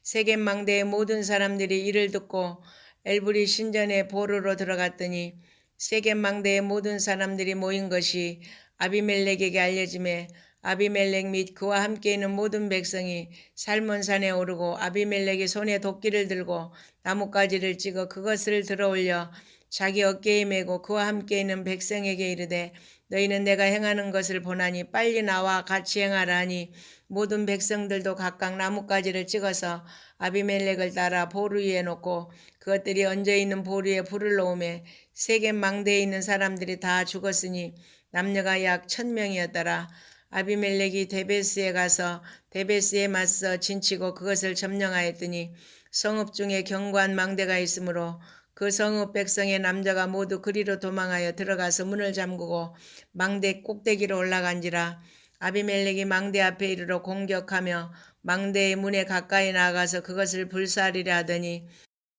세겜 망대의 모든 사람들이 이를 듣고 엘브리 신전에 보르러 들어갔더니 세겜 망대의 모든 사람들이 모인 것이 아비멜렉에게 알려지매 아비멜렉 및 그와 함께 있는 모든 백성이 살몬산에 오르고 아비멜렉이 손에 도끼를 들고 나뭇가지를 찍어 그것을 들어올려 자기 어깨에 메고 그와 함께 있는 백성에게 이르되 너희는 내가 행하는 것을 보나니 빨리 나와 같이 행하라 하니 모든 백성들도 각각 나뭇가지를 찍어서 아비멜렉을 따라 보루 위에 놓고 그것들이 얹어있는 보루에 불을 놓으매 세겜 망대에 있는 사람들이 다 죽었으니 남녀가 약 1000명이었더라. 아비멜렉이 데베스에 가서 데베스에 맞서 진치고 그것을 점령하였더니 성읍 중에 견고한 망대가 있으므로 그 성읍 백성의 남자가 모두 그리로 도망하여 들어가서 문을 잠그고 망대 꼭대기로 올라간지라. 아비멜렉이 망대 앞에 이르러 공격하며 망대의 문에 가까이 나가서 그것을 불사르려 하더니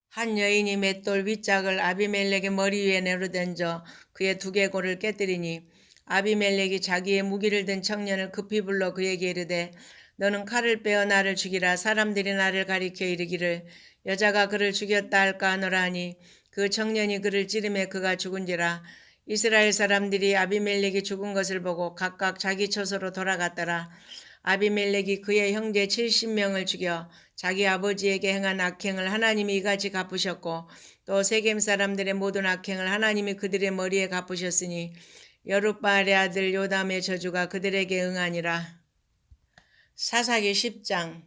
한 여인이 맷돌 윗짝을 아비멜렉의 머리 위에 내려던져 그의 두개골을 깨뜨리니 아비멜렉이 자기의 무기를 든 청년을 급히 불러 그에게 이르되 너는 칼을 빼어 나를 죽이라. 사람들이 나를 가리켜 이르기를 여자가 그를 죽였다 할까 하노라 하니 그 청년이 그를 찌르매 그가 죽은지라. 이스라엘 사람들이 아비멜렉이 죽은 것을 보고 각각 자기 처소로 돌아갔더라. 아비멜렉이 그의 형제 70명을 죽여 자기 아버지에게 행한 악행을 하나님이 이같이 갚으셨고 또 세겜 사람들의 모든 악행을 하나님이 그들의 머리에 갚으셨으니 여룻바알의 아들 요담의 저주가 그들에게 응하니라. 사사기 10장.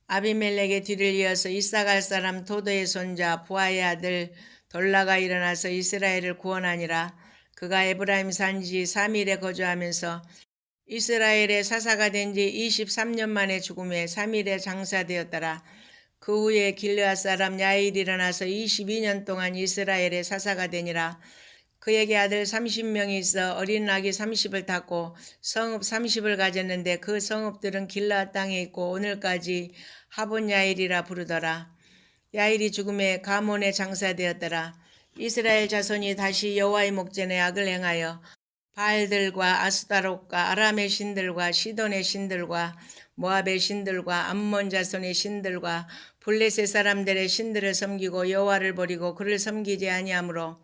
아비멜렉의 뒤를 이어서 이사갈 사람 도도의 손자 부하의 아들 돌라가 일어나서 이스라엘을 구원하니라. 그가 에브라임 산지 3일에 거주하면서 이스라엘의 사사가 된 지 23년 만에 죽음에 3일에 장사되었더라. 그 후에 길르앗 사람 야일이 일어나서 22년 동안 이스라엘의 사사가 되니라. 그에게 아들 30명이 있어 어린 낙이 30을 탔고 성읍 30을 가졌는데 그 성읍들은 길르앗 땅에 있고 오늘까지 하본 야일이라 부르더라. 야일이 죽음에 가몬에 장사되었더라. 이스라엘 자손이 다시 여호와의 목전에 악을 행하여 바알들과 아스타롯과 아람의 신들과 시돈의 신들과 모압의 신들과 암몬 자손의 신들과 블레셋 사람들의 신들을 섬기고 여호와를 버리고 그를 섬기지 아니하므로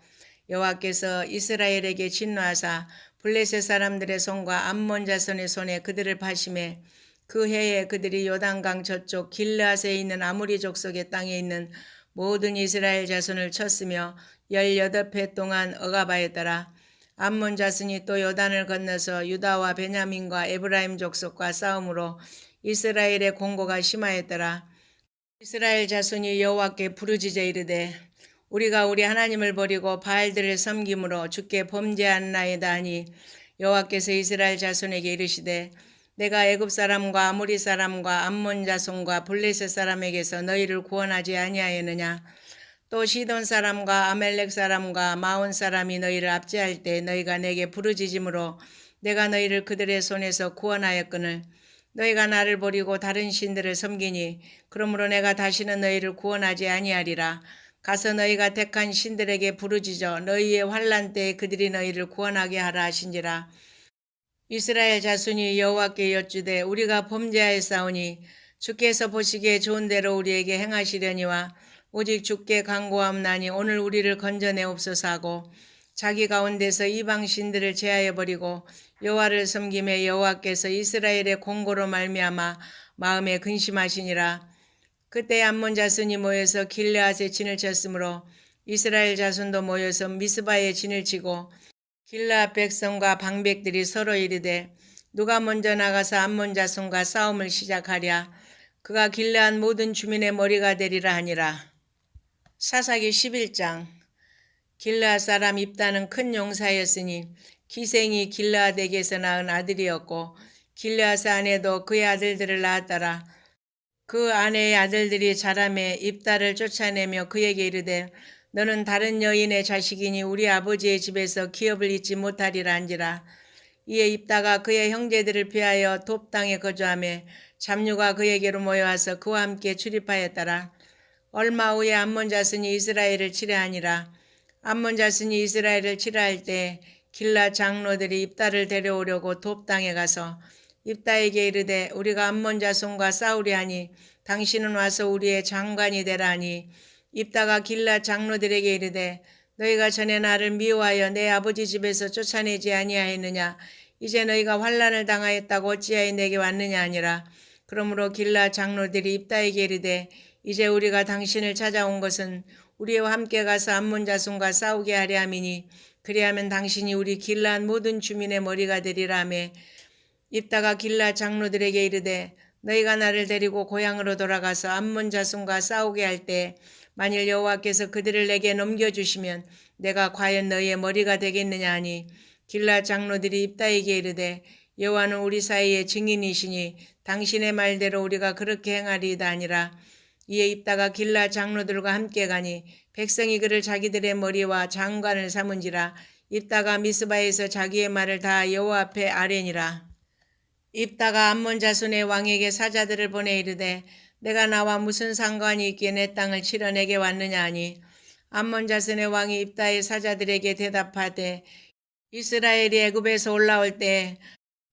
여호와께서 이스라엘에게 진노하사 블레셋 사람들의 손과 암몬 자손의 손에 그들을 파심해 그 해에 그들이 요단강 저쪽 길르앗에 있는 아무리 족속의 땅에 있는 모든 이스라엘 자손을 쳤으며 18해 동안 억압하였더라. 암몬 자손이 또 요단을 건너서 유다와 베냐민과 에브라임 족속과 싸움으로 이스라엘의 공고가 심하였더라. 이스라엘 자손이 여호와께 부르짖어 이르되 우리가 우리 하나님을 버리고 바알들을 섬김으로 주께 범죄하나이다 하니 여호와께서 이스라엘 자손에게 이르시되 내가 애굽 사람과 아모리 사람과 암몬 자손과 블레셋 사람에게서 너희를 구원하지 아니하였느냐. 또 시돈 사람과 아멜렉 사람과 마온 사람이 너희를 압제할 때 너희가 내게 부르짖음으로 내가 너희를 그들의 손에서 구원하였거늘 너희가 나를 버리고 다른 신들을 섬기니 그러므로 내가 다시는 너희를 구원하지 아니하리라. 가서 너희가 택한 신들에게 부르짖어 너희의 환난 때에 그들이 너희를 구원하게 하라 하신지라. 이스라엘 자손이 여호와께 여쭈되 우리가 범죄하였사오니 주께서 보시기에 좋은 대로 우리에게 행하시려니와 오직 주께 간구하옵나니 오늘 우리를 건져내옵소서 하고 자기 가운데서 이방 신들을 제하여 버리고 여호와를 섬김에 여호와께서 이스라엘의 공고로 말미암아 마음에 근심하시니라. 그때 암몬 자손이 모여서 길르앗에 진을 쳤으므로 이스라엘 자손도 모여서 미스바에 진을 치고 길르앗 백성과 방백들이 서로 이르되 누가 먼저 나가서 암몬 자손과 싸움을 시작하랴. 그가 길르앗 모든 주민의 머리가 되리라 하니라. 사사기 11장. 길르앗 사람 입다는 큰 용사였으니 기생이 길르앗에게서 낳은 아들이었고 길르앗 아내도 그의 아들들을 낳았더라. 그 아내의 아들들이 자라매 입다를 쫓아내며 그에게 이르되 너는 다른 여인의 자식이니 우리 아버지의 집에서 기업을 잊지 못하리라 한지라. 이에 입다가 그의 형제들을 피하여 돕 땅에 거주하며 잡류가 그에게로 모여와서 그와 함께 출입하였더라. 얼마 후에 암몬 자손이 이스라엘을 치려하니라. 암몬 자손이 이스라엘을 치려할 때 길라 장로들이 입다를 데려오려고 돕 땅에 가서 입다에게 이르되 우리가 암몬 자손과 싸우려 하니 당신은 와서 우리의 장관이 되라 하니 입다가 길라 장로들에게 이르되 너희가 전에 나를 미워하여 내 아버지 집에서 쫓아내지 아니하였느냐. 이제 너희가 환난을 당하였다고 어찌하여 내게 왔느냐 하니라. 그러므로 길라 장로들이 입다에게 이르되 이제 우리가 당신을 찾아온 것은 우리와 함께 가서 암몬 자손과 싸우게 하려 함이니 그리하면 당신이 우리 길라앗 모든 주민의 머리가 되리라 하매 입다가 길라앗 장로들에게 이르되 너희가 나를 데리고 고향으로 돌아가서 암몬 자손과 싸우게 할 때 만일 여호와께서 그들을 내게 넘겨주시면 내가 과연 너희의 머리가 되겠느냐 하니 길라앗 장로들이 입다에게 이르되 여호와는 우리 사이의 증인이시니 당신의 말대로 우리가 그렇게 행하리이다 하니라. 이에 입다가 길라앗 장로들과 함께 가니 백성이 그를 자기들의 머리와 장관을 삼은지라. 입다가 미스바에서 자기의 말을 다 여호와 앞에 아뢰니라. 입다가 암몬 자손의 왕에게 사자들을 보내 이르되 내가 나와 무슨 상관이 있기에 내 땅을 치러 내게 왔느냐 하니 암몬 자손의 왕이 입다의 사자들에게 대답하되 이스라엘이 애굽에서 올라올 때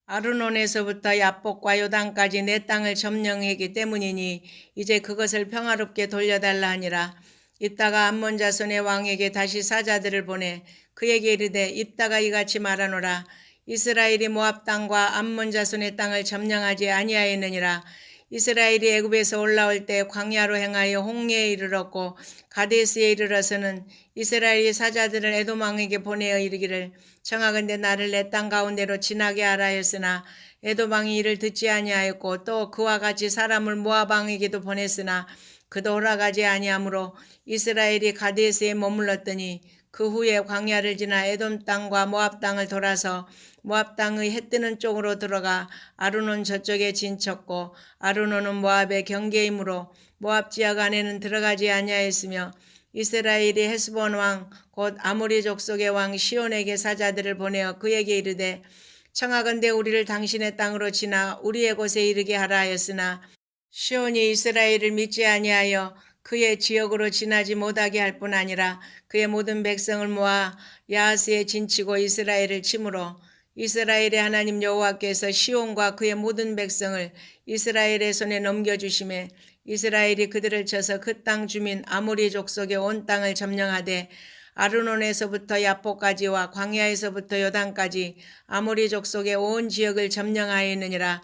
아르논에서부터 야복과 요단까지 내 땅을 점령했기 때문이니 이제 그것을 평화롭게 돌려달라 하니라. 입다가 암몬 자손의 왕에게 다시 사자들을 보내 그에게 이르되 입다가 이같이 말하노라. 이스라엘이 모압 땅과 암몬 자손의 땅을 점령하지 아니하였느니라. 이스라엘이 애굽에서 올라올 때 광야로 행하여 홍해에 이르렀고 가데스에 이르러서는 이스라엘이 사자들을 에돔 왕에게 보내어 이르기를 청하건대 나를 내 땅 가운데로 지나게 하라 하였으나 에돔 왕이 이를 듣지 아니하였고 또 그와 같이 사람을 모압 왕에게도 보냈으나 그도 허락하지 아니하므로 이스라엘이 가데스에 머물렀더니 그 후에 광야를 지나 에돔 땅과 모압 땅을 돌아서 모압 땅의 해 뜨는 쪽으로 들어가 아르논 저쪽에 진쳤고 아르논은 모압의 경계이므로 모압 지역 안에는 들어가지 아니하였으며 이스라엘이 헤스본 왕 곧 아모리 족속의 왕 시온에게 사자들을 보내어 그에게 이르되 청하건대 우리를 당신의 땅으로 지나 우리의 곳에 이르게 하라 하였으나 시온이 이스라엘을 믿지 아니하여 그의 지역으로 지나지 못하게 할 뿐 아니라 그의 모든 백성을 모아 야하스에 진치고 이스라엘을 치므로 이스라엘의 하나님 여호와께서 시온과 그의 모든 백성을 이스라엘의 손에 넘겨주심에 이스라엘이 그들을 쳐서 그 땅 주민 아모리 족속의 온 땅을 점령하되 아르논에서부터 야포까지와 광야에서부터 요단까지 아모리 족속의 온 지역을 점령하였느니라.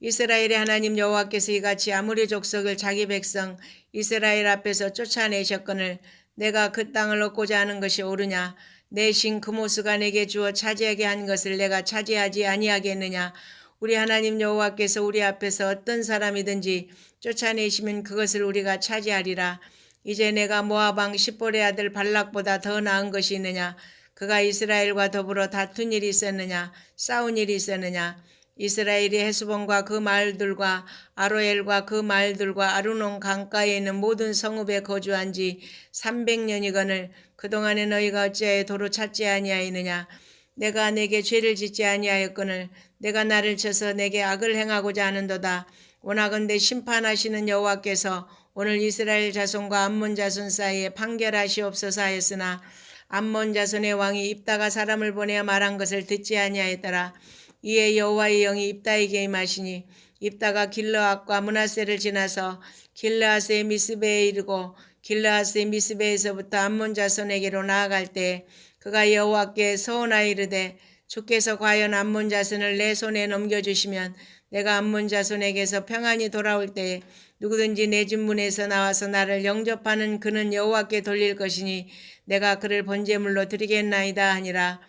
이스라엘의 하나님 여호와께서 이같이 아모리 족속을 자기 백성 이스라엘 앞에서 쫓아내셨거늘 내가 그 땅을 얻고자 하는 것이 옳으냐? 내 신 그모스가 내게 주어 차지하게 한 것을 내가 차지하지 아니하겠느냐? 우리 하나님 여호와께서 우리 앞에서 어떤 사람이든지 쫓아내시면 그것을 우리가 차지하리라. 이제 내가 모압 왕 십볼의 아들 발락보다 더 나은 것이 있느냐? 그가 이스라엘과 더불어 다툰 일이 있었느냐? 싸운 일이 있었느냐? 이스라엘이 헤스본과 그 마을들과 아로엘과 그 마을들과 아르논 강가에 있는 모든 성읍에 거주한 지 300년이거늘 그동안에 너희가 어찌하여 도로 찾지 아니하였느냐? 내가 내게 죄를 짓지 아니하였거늘 내가 나를 쳐서 내게 악을 행하고자 하는도다. 원하건대 심판하시는 여호와께서 오늘 이스라엘 자손과 암몬 자손 사이에 판결하시옵소서 하였으나 암몬 자손의 왕이 입다가 사람을 보내어 말한 것을 듣지 아니하였더라. 이에 여호와의 영이 입다에게 임하시니 입다가 길르앗과 므낫세를 지나서 길르앗의 미스베에 이르고 길르앗의 미스베에서부터 암몬 자손에게로 나아갈 때 그가 여호와께 서원하여 이르되 주께서 과연 암몬 자손을 내 손에 넘겨주시면 내가 암몬 자손에게서 평안히 돌아올 때에 누구든지 내 집 문에서 나와서 나를 영접하는 그는 여호와께 돌릴 것이니 내가 그를 번제물로 드리겠나이다 하니라.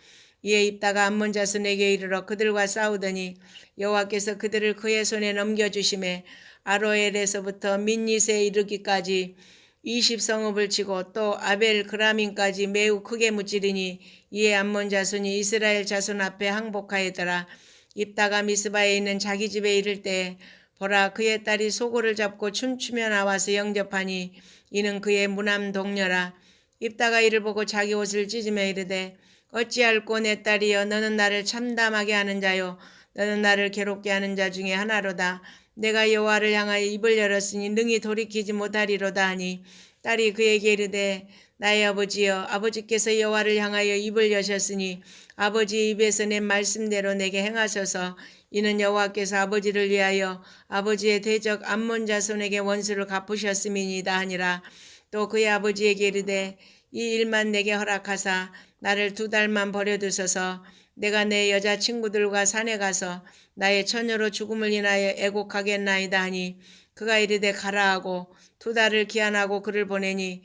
이에 입다가 암몬 자손에게 이르러 그들과 싸우더니 여호와께서 그들을 그의 손에 넘겨주심에 아로엘에서부터 민닛에 이르기까지 20성읍을 치고 또 아벨 그라민까지 매우 크게 무찌르니 이에 암몬 자손이 이스라엘 자손 앞에 항복하였더라. 입다가 미스바에 있는 자기 집에 이를 때 보라 그의 딸이 소고를 잡고 춤추며 나와서 영접하니 이는 그의 무남 동료라. 입다가 이를 보고 자기 옷을 찢으며 이르되 어찌할꼬 내 딸이여 너는 나를 참담하게 하는 자요 너는 나를 괴롭게 하는 자 중에 하나로다. 내가 여호와를 향하여 입을 열었으니 능히 돌이키지 못하리로다 하니 딸이 그에게 이르되 나의 아버지여 아버지께서 여호와를 향하여 입을 여셨으니 아버지 입에서 낸 말씀대로 내게 행하소서. 이는 여호와께서 아버지를 위하여 아버지의 대적 암몬 자손에게 원수를 갚으셨음이니이다 하니라. 또 그의 아버지에게 이르되 이 일만 내게 허락하사 나를 2달만 버려두소서. 내가 내 여자친구들과 산에 가서 나의 처녀로 죽음을 인하여 애곡하겠나이다 하니 그가 이르되 가라 하고 2달을 기한하고 그를 보내니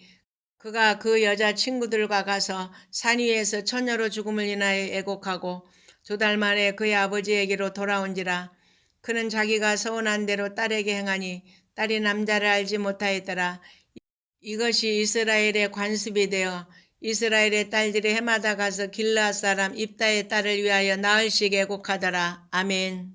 그가 그 여자친구들과 가서 산 위에서 처녀로 죽음을 인하여 애곡하고 2달 만에 그의 아버지에게로 돌아온지라. 그는 자기가 서운한 대로 딸에게 행하니 딸이 남자를 알지 못하였더라. 이것이 이스라엘의 관습이 되어 이스라엘의 딸들이 해마다 가서 길르앗 사람 입다의 딸을 위하여 나흘씩 애곡하더라. 아멘.